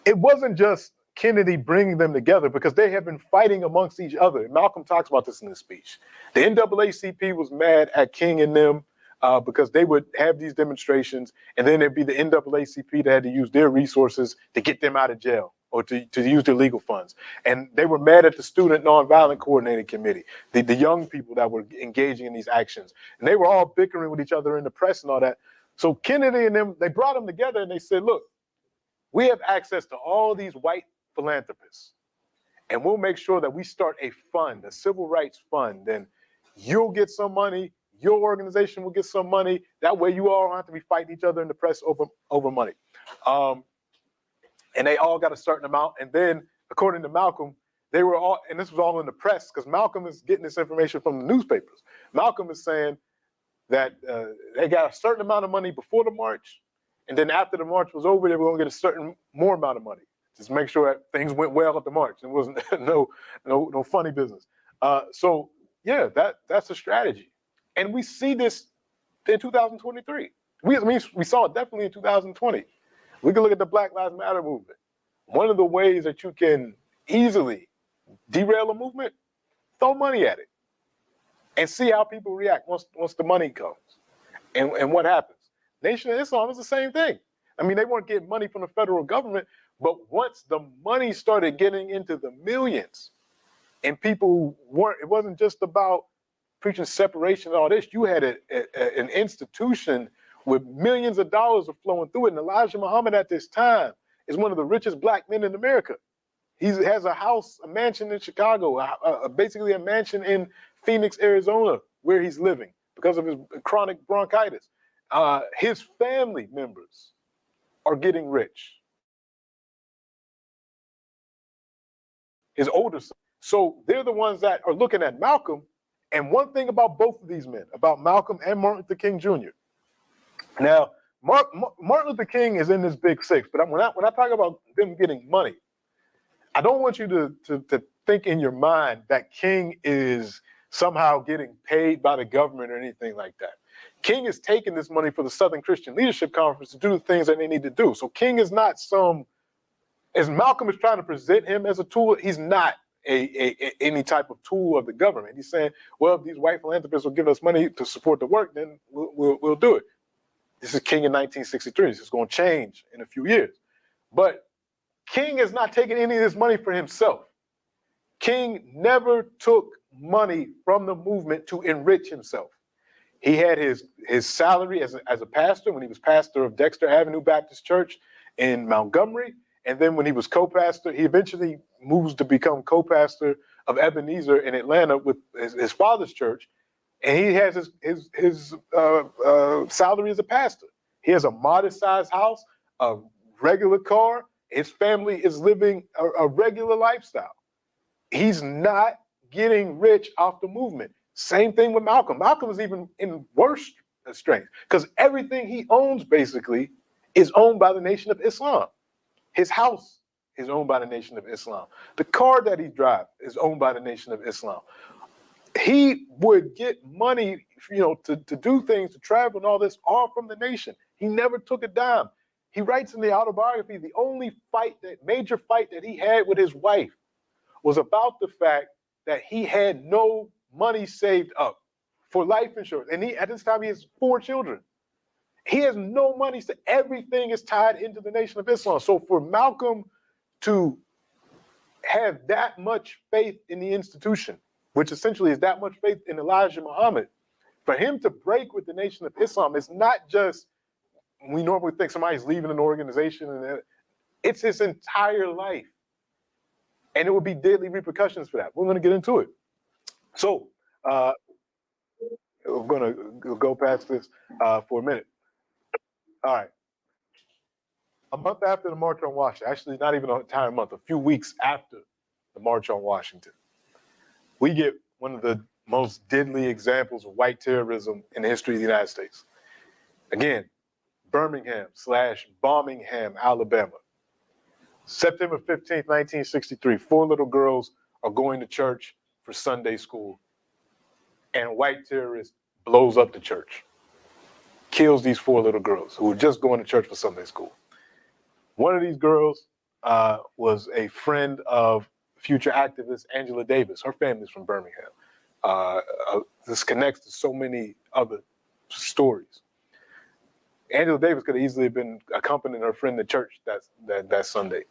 it wasn't just Kennedy bringing them together, because they have been fighting amongst each other. Malcolm talks about this in his speech. The NAACP was mad at King and them because they would have these demonstrations, and then there'd be the NAACP that had to use their resources to get them out of jail or to use their legal funds. And they were mad at the Student Nonviolent Coordinating Committee, the young people that were engaging in these actions. And they were all bickering with each other in the press and all that. So Kennedy and them, they brought them together and they said, look, we have access to all these white philanthropists, and we'll make sure that we start a fund, a civil rights fund. Then you'll get some money, your organization will get some money. That way you all don't have to be fighting each other in the press over money. And they all got a certain amount. And then, according to Malcolm, they were all, and this was all in the press, because Malcolm is getting this information from the newspapers. Malcolm is saying that they got a certain amount of money before the march, and then after the march was over, they were going to get a certain more amount of money. Just make sure that things went well at the march. It wasn't no funny business. So yeah, that's a strategy, and we see this in 2023. We saw it definitely in 2020. We can look at the Black Lives Matter movement. One of the ways that you can easily derail a movement, throw money at it, and see how people react once the money comes, and what happens. Nation of Islam is the same thing. I mean, they weren't getting money from the federal government, but once the money started getting into the millions, and people it wasn't just about preaching separation and all this. You had an institution with millions of dollars flowing through it. And Elijah Muhammad at this time is one of the richest Black men in America. He has a house, a mansion in Chicago, basically a mansion in Phoenix, Arizona, where he's living because of his chronic bronchitis. His family members are getting rich. His older son. So they're the ones that are looking at Malcolm. And one thing about both of these men, about Malcolm and Martin Luther King Jr. Now, Martin Luther King is in this big six, but when I talk about them getting money, I don't want you to think in your mind that King is somehow getting paid by the government or anything like that. King is taking this money for the Southern Christian Leadership Conference to do the things that they need to do. So King is not as Malcolm is trying to present him as a tool, he's not any type of tool of the government. He's saying, well, if these white philanthropists will give us money to support the work, then we'll do it. This is King in 1963. This is going to change in a few years. But King is not taking any of this money for himself. King never took money from the movement to enrich himself. He had his salary as a pastor when he was pastor of Dexter Avenue Baptist Church in Montgomery. And then when he was co-pastor, he eventually moves to become co-pastor of Ebenezer in Atlanta with his father's church. And he has his salary as a pastor. He has a modest-sized house, a regular car. His family is living a regular lifestyle. He's not getting rich off the movement. Same thing with Malcolm. Malcolm is even in worse strength because everything he owns basically is owned by the Nation of Islam. His house is owned by the Nation of Islam. The car that he drives is owned by the Nation of Islam. He would get money, to do things, to travel and all this, all from the nation. He never took a dime. He writes in the autobiography, the only major fight that he had with his wife was about the fact that he had no money saved up for life insurance. And at this time, he has 4 children. He has no money. Everything is tied into the Nation of Islam. So for Malcolm to have that much faith in the institution, which essentially is that much faith in Elijah Muhammad, for him to break with the Nation of Islam, it's not just, we normally think somebody's leaving an organization, and it's his entire life. And it would be deadly repercussions for that. We're going to get into it. So we're going to go past this for a minute. All right. A month after the March on Washington, actually not even an entire month, a few weeks after the March on Washington, we get one of the most deadly examples of white terrorism in the history of the United States. Again, Birmingham/Bombingham, Alabama. September 15th, 1963, 4 little girls are going to church for Sunday school, and a white terrorist blows up the church, kills these 4 little girls who were just going to church for Sunday school. One of these girls was a friend of future activist Angela Davis. Her family's from Birmingham. This connects to so many other stories. Angela Davis could have easily been accompanying her friend to church that Sunday.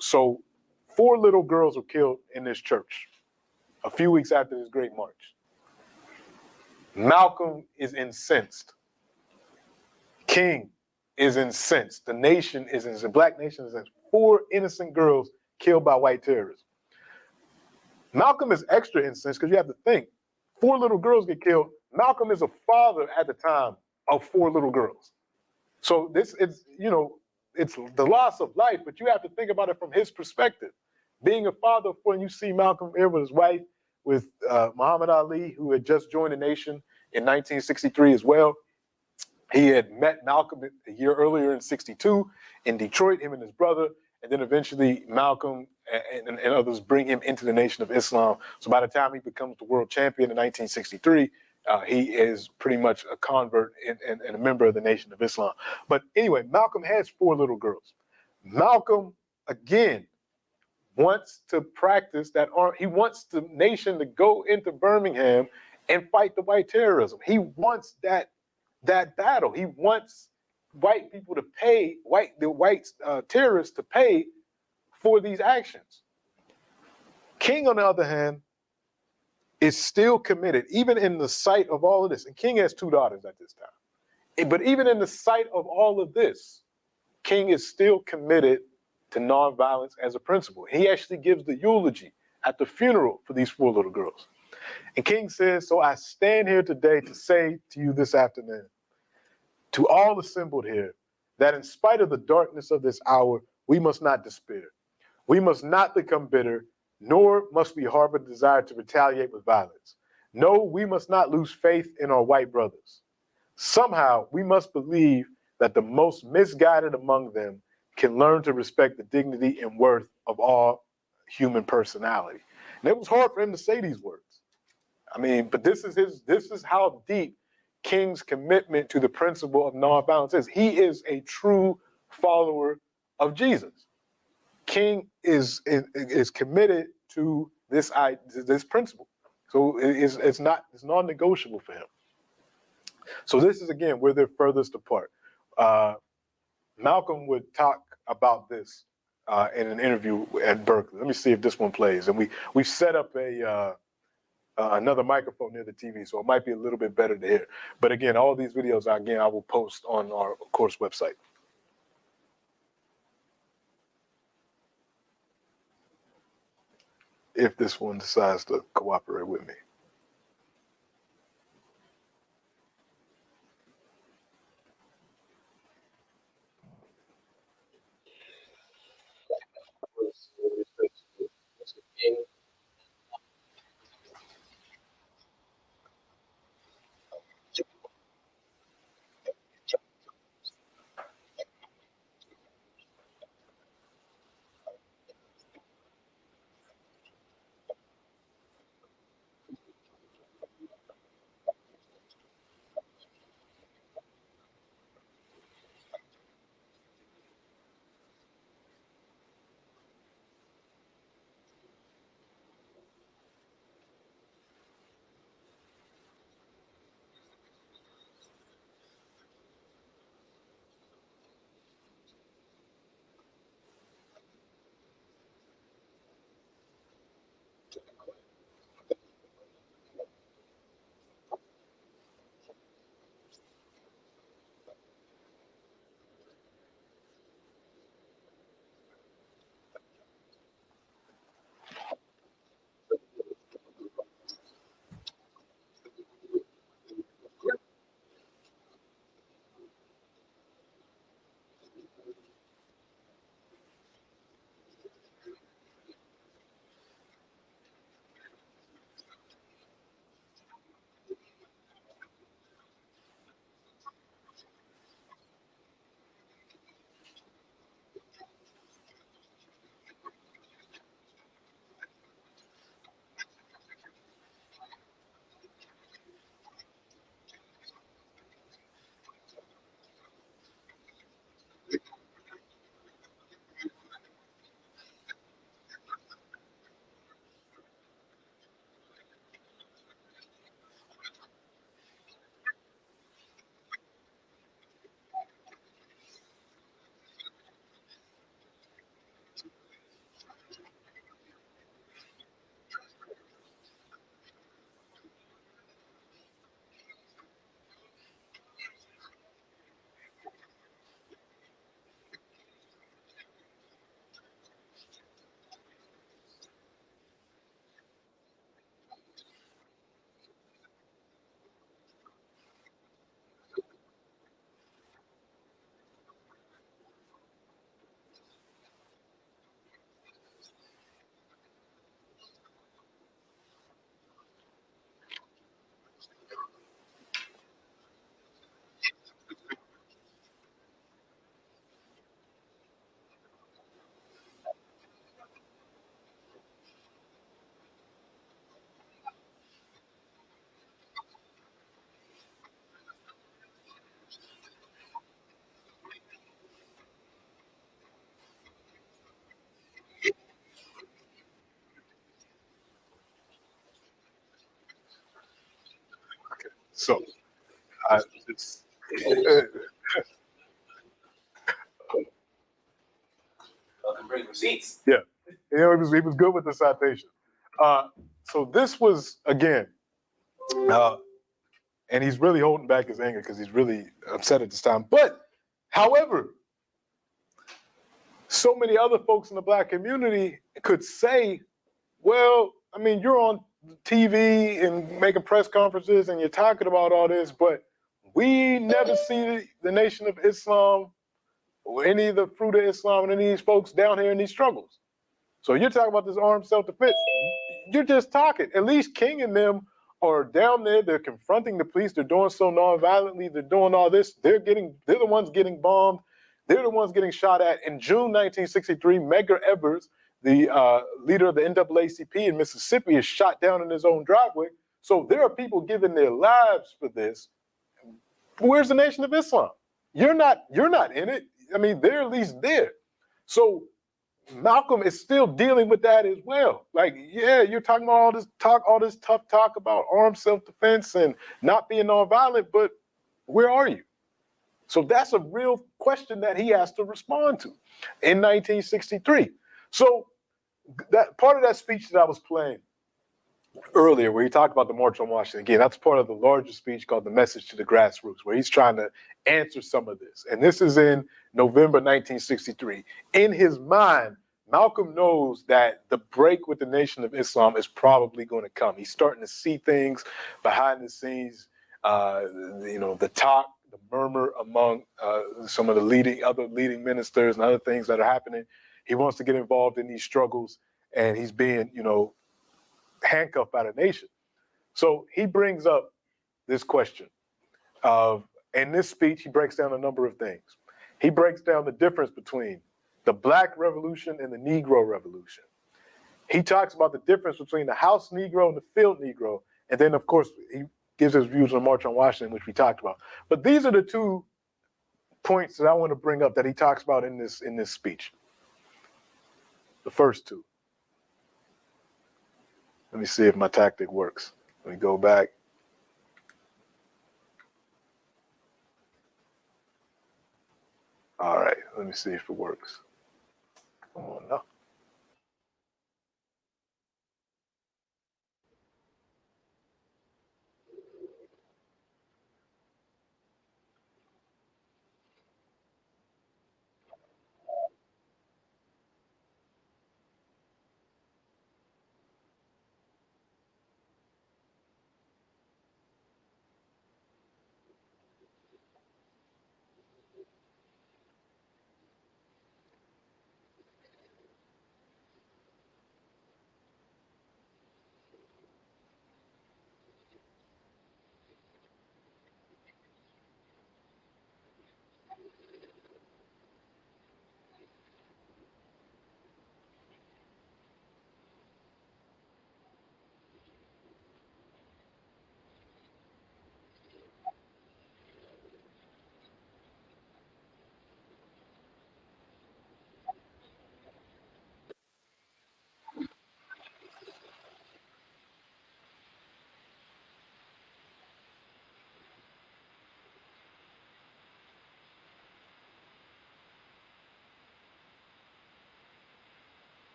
So 4 little girls were killed in this church a few weeks after this great march. Malcolm is incensed. King is incensed. The nation is incensed. The Black nation is incensed. 4 innocent girls killed by white terrorists. Malcolm is extra incensed because you have to think, 4 little girls get killed. Malcolm is a father at the time of 4 little girls. So it's the loss of life, but you have to think about it from his perspective. Being a father, when you see Malcolm here with his wife, with Muhammad Ali, who had just joined the nation in 1963 as well. He had met Malcolm a year earlier in 62 in Detroit, him and his brother, and then eventually Malcolm and others bring him into the Nation of Islam. So by the time he becomes the world champion in 1963, he is pretty much a convert and a member of the Nation of Islam. But anyway, Malcolm has 4 little girls. Malcolm, again, wants to practice that arm. He wants the nation to go into Birmingham and fight the white terrorism. He wants that battle. He wants white people to pay, the white terrorists to pay for these actions. King, on the other hand, is still committed, even in the sight of all of this. And King has 2 daughters at this time. But even in the sight of all of this, King is still committed to nonviolence as a principle. He actually gives the eulogy at the funeral for these 4 little girls. And King says, "So I stand here today to say to you this afternoon, to all assembled here, that in spite of the darkness of this hour, we must not despair. We must not become bitter, nor must we harbor the desire to retaliate with violence. No, we must not lose faith in our white brothers. Somehow, we must believe that the most misguided among them can learn to respect the dignity and worth of all human personality." And it was hard for him to say these words. I mean, but this is how deep King's commitment to the principle of nonviolence is. He is a true follower of Jesus. King is committed to this principle. So it's non-negotiable for him. So this is, again, where they're furthest apart. Malcolm would talk about this in an interview at Berkeley. Let me see if this one plays. And we set up another microphone near the TV, so it might be a little bit better to hear. But again, all these videos, I will post on our course website. If this one decides to cooperate with me. It's, Can bring receipts. yeah, he was good with the citation. So this was again, and he's really holding back his anger because he's really upset at this time. But, however, so many other folks in the black community could say, well, I mean, you're on TV and making press conferences and you're talking about all this, but we never see the Nation of Islam or any of the Fruit of Islam and any of these folks down here in these struggles. So you're talking about this armed self-defense. You're just talking. At least King and them are down there. They're confronting the police. They're doing so non-violently. They're doing all this. They're the ones getting bombed. They're the ones getting shot at. In June 1963, Medgar Evers, the leader of the NAACP in Mississippi, is shot down in his own driveway. So there are people giving their lives for this. Where's the Nation of Islam? You're not in it. I mean, they're at least there. So Malcolm is still dealing with that as well. Like, yeah, you're talking about all this tough talk about armed self-defense and not being nonviolent, but where are you? So that's a real question that he has to respond to in 1963. So that part of that speech that I was playing earlier, where he talked about the March on Washington, again, that's part of the larger speech called The Message to the Grassroots, where he's trying to answer some of this. And this is in November 1963. In his mind, Malcolm knows that the break with the Nation of Islam is probably going to come. He's starting to see things behind the scenes, the talk, the murmur among some of the other leading ministers and other things that are happening. He wants to get involved in these struggles, and he's being, handcuffed by the nation. So he brings up this question of, in this speech, he breaks down a number of things. He breaks down the difference between the Black Revolution and the Negro Revolution. He talks about the difference between the House Negro and the Field Negro. And then, of course, he gives his views on the March on Washington, which we talked about. But these are the 2 points that I want to bring up that he talks about in this speech. The first 2. Let me see if my tactic works. Let me go back. All right, let me see if it works. Oh, no.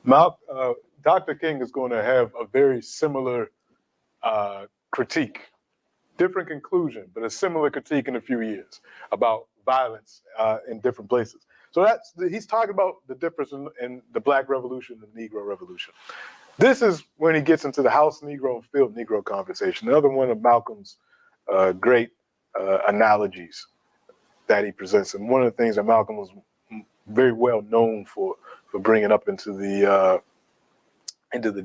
Dr. King is going to have a very similar critique, different conclusion, but a similar critique in a few years about violence in different places. So he's talking about the difference in the Black Revolution and the Negro Revolution. This is when he gets into the House Negro and Field Negro conversation, another one of Malcolm's great analogies that he presents. And one of the things that Malcolm was very well known for bringing up into the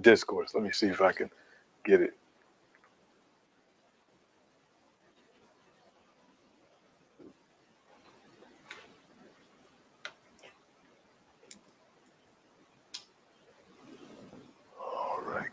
discourse. Let me see if I can get it. All right.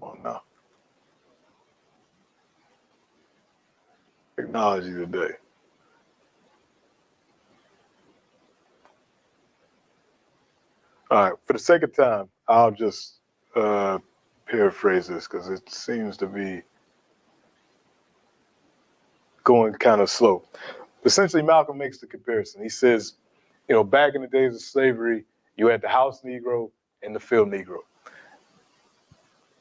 Come on now. Technology today. All right, for the sake of time, I'll just paraphrase this because it seems to be going kind of slow. Essentially, Malcolm makes the comparison. He says, back in the days of slavery, you had the house Negro and the field Negro.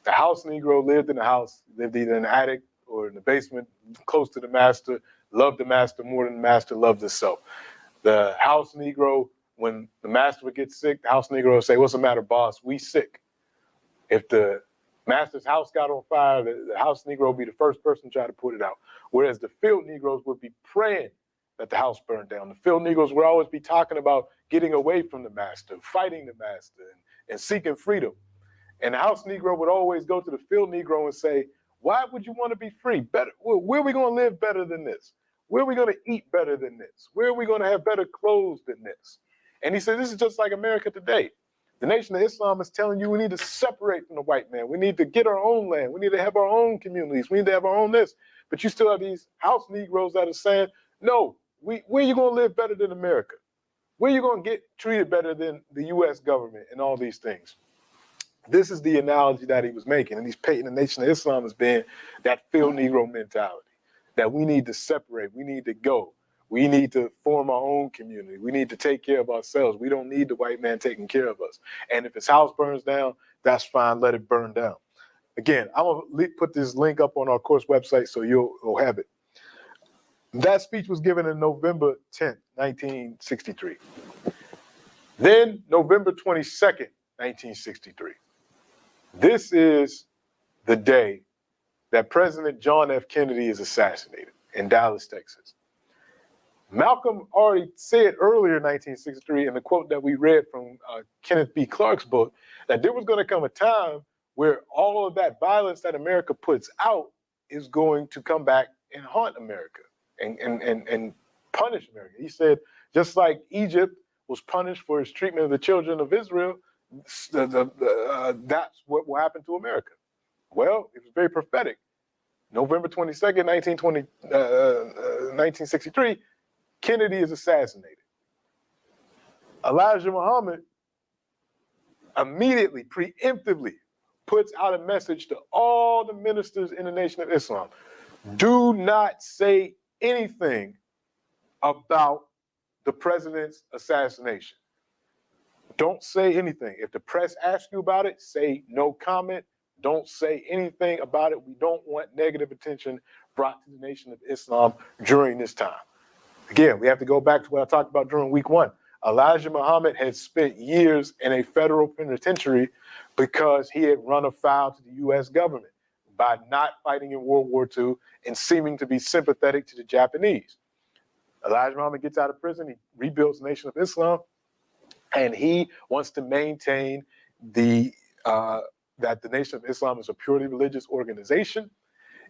The house Negro lived in the house, lived either in the attic or in the basement, close to the master, loved the master more than the master loved himself. The house Negro, when the master would get sick, the house Negro would say, "What's the matter, boss? We sick." If the master's house got on fire, the house Negro would be the first person to try to put it out. Whereas the field Negroes would be praying that the house burned down. The field Negroes would always be talking about getting away from the master, fighting the master, and seeking freedom. And the house Negro would always go to the field Negro and say, "Why would you want to be free? Better, where are we going to live better than this? Where are we going to eat better than this? Where are we going to have better clothes than this?" And he said, this is just like America today. The Nation of Islam is telling you we need to separate from the white man. We need to get our own land. We need to have our own communities. We need to have our own this. But you still have these house Negroes that are saying, no, where are you going to live better than America? Where are you going to get treated better than the U.S. government and all these things? This is the analogy that he was making. And he's painting the Nation of Islam as being that field Negro mentality, that we need to separate. We need to go. We need to form our own community. We need to take care of ourselves. We don't need the white man taking care of us. And if his house burns down, that's fine. Let it burn down. Again, I'm going to put this link up on our course website so you'll have it. That speech was given on November 10th, 1963. Then November 22nd, 1963. This is the day that President John F. Kennedy is assassinated in Dallas, Texas. Malcolm already said earlier in 1963 in the quote that we read from Kenneth B. Clark's book that there was going to come a time where all of that violence that America puts out is going to come back and haunt America and punish America. He said, just like Egypt was punished for its treatment of the children of Israel, that's what will happen to America. Well, it was very prophetic. November 22nd, 1963, Kennedy is assassinated. Elijah Muhammad immediately, preemptively puts out a message to all the ministers in the Nation of Islam. Do not say anything about the president's assassination. Don't say anything. If the press asks you about it, say no comment. Don't say anything about it. We don't want negative attention brought to the Nation of Islam during this time. Again, we have to go back to what I talked about during week one. Elijah Muhammad had spent years in a federal penitentiary because he had run afoul to the U.S. government by not fighting in World War II and seeming to be sympathetic to the Japanese. Elijah Muhammad gets out of prison. He rebuilds the Nation of Islam, and he wants to maintain that the Nation of Islam is a purely religious organization.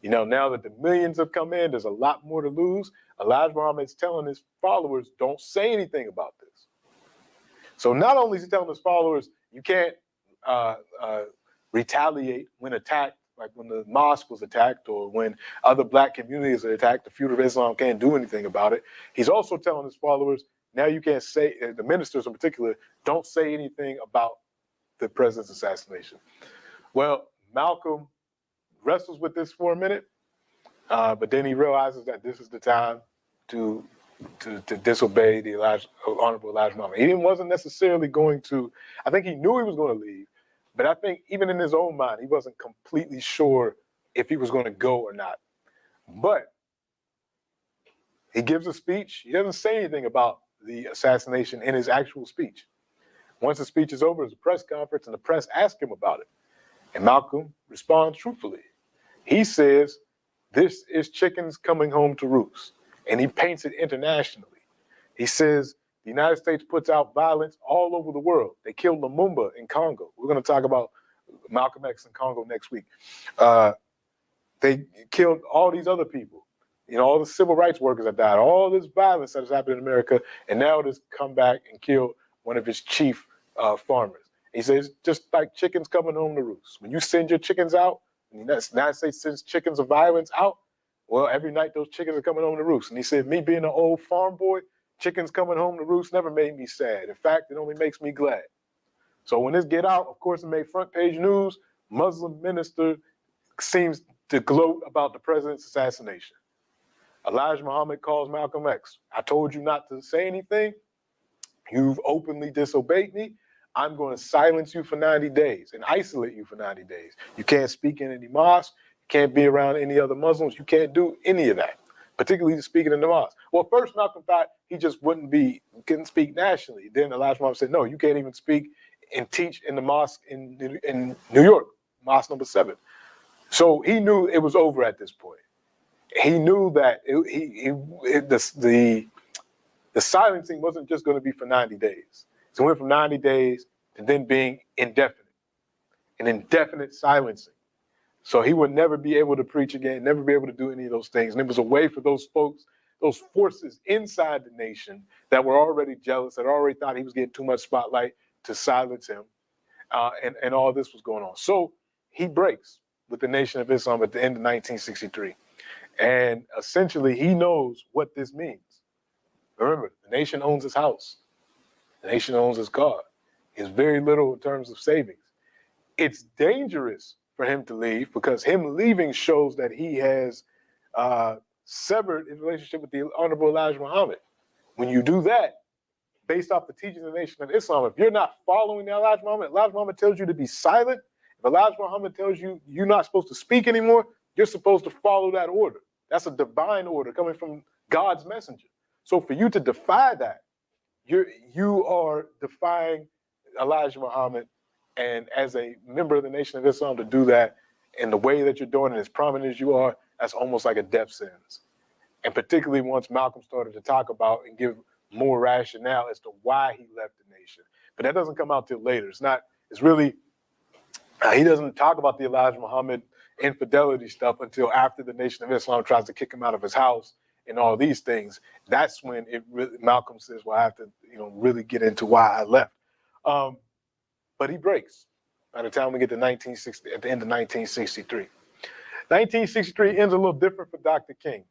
Now that the millions have come in, there's a lot more to lose. Elijah Muhammad is telling his followers, don't say anything about this. So not only is he telling his followers, you can't retaliate when attacked, like when the mosque was attacked or when other black communities are attacked, the Future of Islam can't do anything about it. He's also telling his followers, now you can't say, the ministers in particular, don't say anything about the president's assassination. Well, Malcolm wrestles with this for a minute, but then he realizes that this is the time to disobey the Honorable Elijah Muhammad. He wasn't necessarily going to, I think he knew he was going to leave, but I think even in his own mind, he wasn't completely sure if he was going to go or not. But he gives a speech. He doesn't say anything about the assassination in his actual speech. Once the speech is over, there's a press conference, and the press asks him about it. And Malcolm responds truthfully. He says, "This is chickens coming home to roost." And he paints it internationally. He says, the United States puts out violence all over the world. They killed Lumumba in Congo. We're going to talk about Malcolm X in Congo next week. They killed all these other people. You know, all the civil rights workers that died, all this violence that has happened in America, and now it has come back and killed one of his chief farmers. He says, just like chickens coming home to roost. When you send your chickens out, and the United States sends chickens of violence out, well, every night those chickens are coming home to roost. And he said, me being an old farm boy, chickens coming home to roost never made me sad. In fact, it only makes me glad. So when this get out, of course, it made front page news. Muslim minister seems to gloat about the president's assassination. Elijah Muhammad calls Malcolm X. I told you not to say anything. You've openly disobeyed me. I'm going to silence you for 90 days and isolate you for 90 days. You can't speak in any mosque. You can't be around any other Muslims. You can't do any of that, particularly speaking in the mosque. Well, first Malcolm thought he just couldn't speak nationally. Then Elijah Muhammad said, no, you can't even speak and teach in the mosque in New York, mosque number 7. So he knew it was over at this point. He knew that the silencing wasn't just going to be for 90 days. So it went from 90 days to then being indefinite, an indefinite silencing. So he would never be able to preach again, never be able to do any of those things. And it was a way for those folks, those forces inside the nation that were already jealous, that already thought he was getting too much spotlight, to silence him. And all this was going on. So he breaks with the Nation of Islam at the end of 1963. And essentially, he knows what this means. Remember, the nation owns his house. The nation owns his car. He has very little in terms of savings. It's dangerous for him to leave because him leaving shows that he has severed his relationship with the Honorable Elijah Muhammad. When you do that, based off the teachings of the Nation of Islam, if you're not following Elijah Muhammad tells you to be silent. If Elijah Muhammad tells you you're not supposed to speak anymore, you're supposed to follow that order. That's a divine order coming from God's messenger. So for you to defy that, you are defying Elijah Muhammad. And as a member of the Nation of Islam, to do that in the way that you're doing it, as prominent as you are, that's almost like a death sentence. And particularly once Malcolm started to talk about and give more rationale as to why he left the nation. But that doesn't come out till later. He doesn't talk about the Elijah Muhammad infidelity stuff until after the Nation of Islam tries to kick him out of his house and all these things. That's when Malcolm says, well, I have to, really get into why I left. But he breaks by the time we get to at the end of 1963. 1963 ends a little different for Dr. King.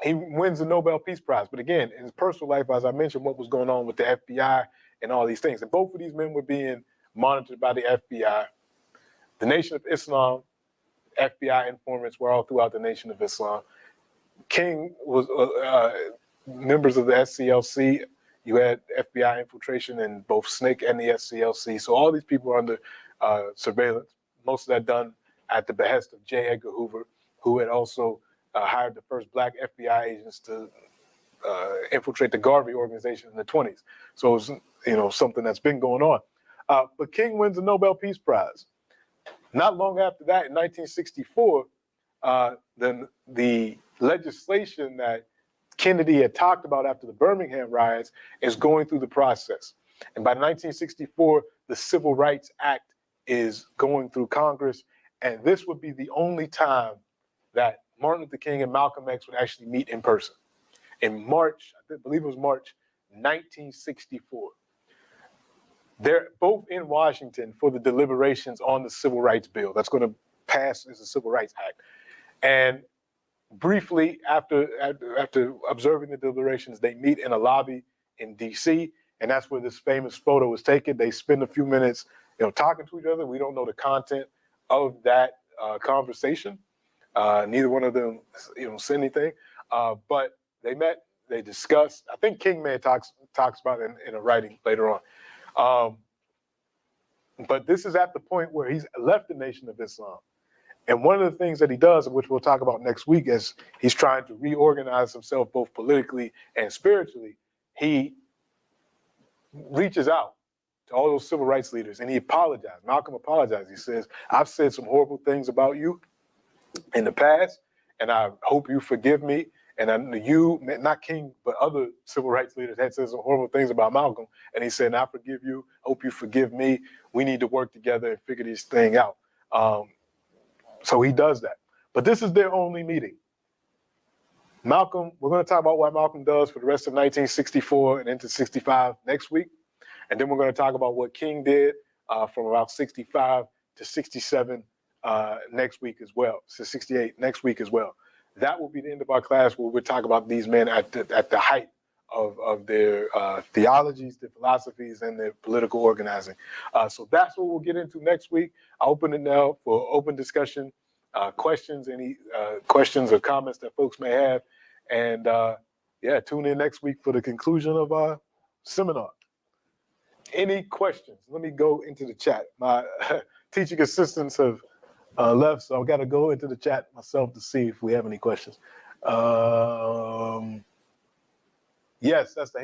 He wins the Nobel Peace Prize. But again, in his personal life, as I mentioned, what was going on with the FBI and all these things. And both of these men were being monitored by the FBI. The Nation of Islam, FBI informants were all throughout the Nation of Islam. King was members of the SCLC. You had FBI infiltration in both SNCC and the SCLC. So all these people are under surveillance. Most of that done at the behest of J. Edgar Hoover, who had also hired the first black FBI agents to infiltrate the Garvey organization in the 1920s. So it's something that's been going on. But King wins the Nobel Peace Prize. Not long after that, in 1964, then the legislation that Kennedy had talked about after the Birmingham riots is going through the process. And by 1964, the Civil Rights Act is going through Congress. And this would be the only time that Martin Luther King and Malcolm X would actually meet in person. In March, I believe it was March 1964. They're both in Washington for the deliberations on the Civil Rights Bill that's going to pass as the Civil Rights Act. And briefly, after observing the deliberations, they meet in a lobby in D.C., and that's where this famous photo was taken. They spend a few minutes, talking to each other. We don't know the content of that conversation. Neither one of them, said anything. But they met, they discussed. I think King Man talks about it in a writing later on. But this is at the point where he's left the Nation of Islam. And one of the things that he does, which we'll talk about next week, is he's trying to reorganize himself both politically and spiritually. He reaches out to all those civil rights leaders and he apologized. Malcolm apologized. He says, I've said some horrible things about you in the past, and I hope you forgive me. And I know you, not King, but other civil rights leaders had said some horrible things about Malcolm. And he said, I forgive you. Hope you forgive me. We need to work together and figure this thing out. So he does that. But this is their only meeting. Malcolm, we're going to talk about what Malcolm does for the rest of 1964 and into 65 next week. And then we're going to talk about what King did from about 65 to 67 next week as well. So 68 next week as well. That will be the end of our class where we'll talk about these men at the height of their theologies, their philosophies, and their political organizing. So that's what we'll get into next week. I'll open it now for open discussion, questions, any questions or comments that folks may have. And tune in next week for the conclusion of our seminar. Any questions? Let me go into the chat. My teaching assistants have left, so I've got to go into the chat myself to see if we have any questions. Yes, that's the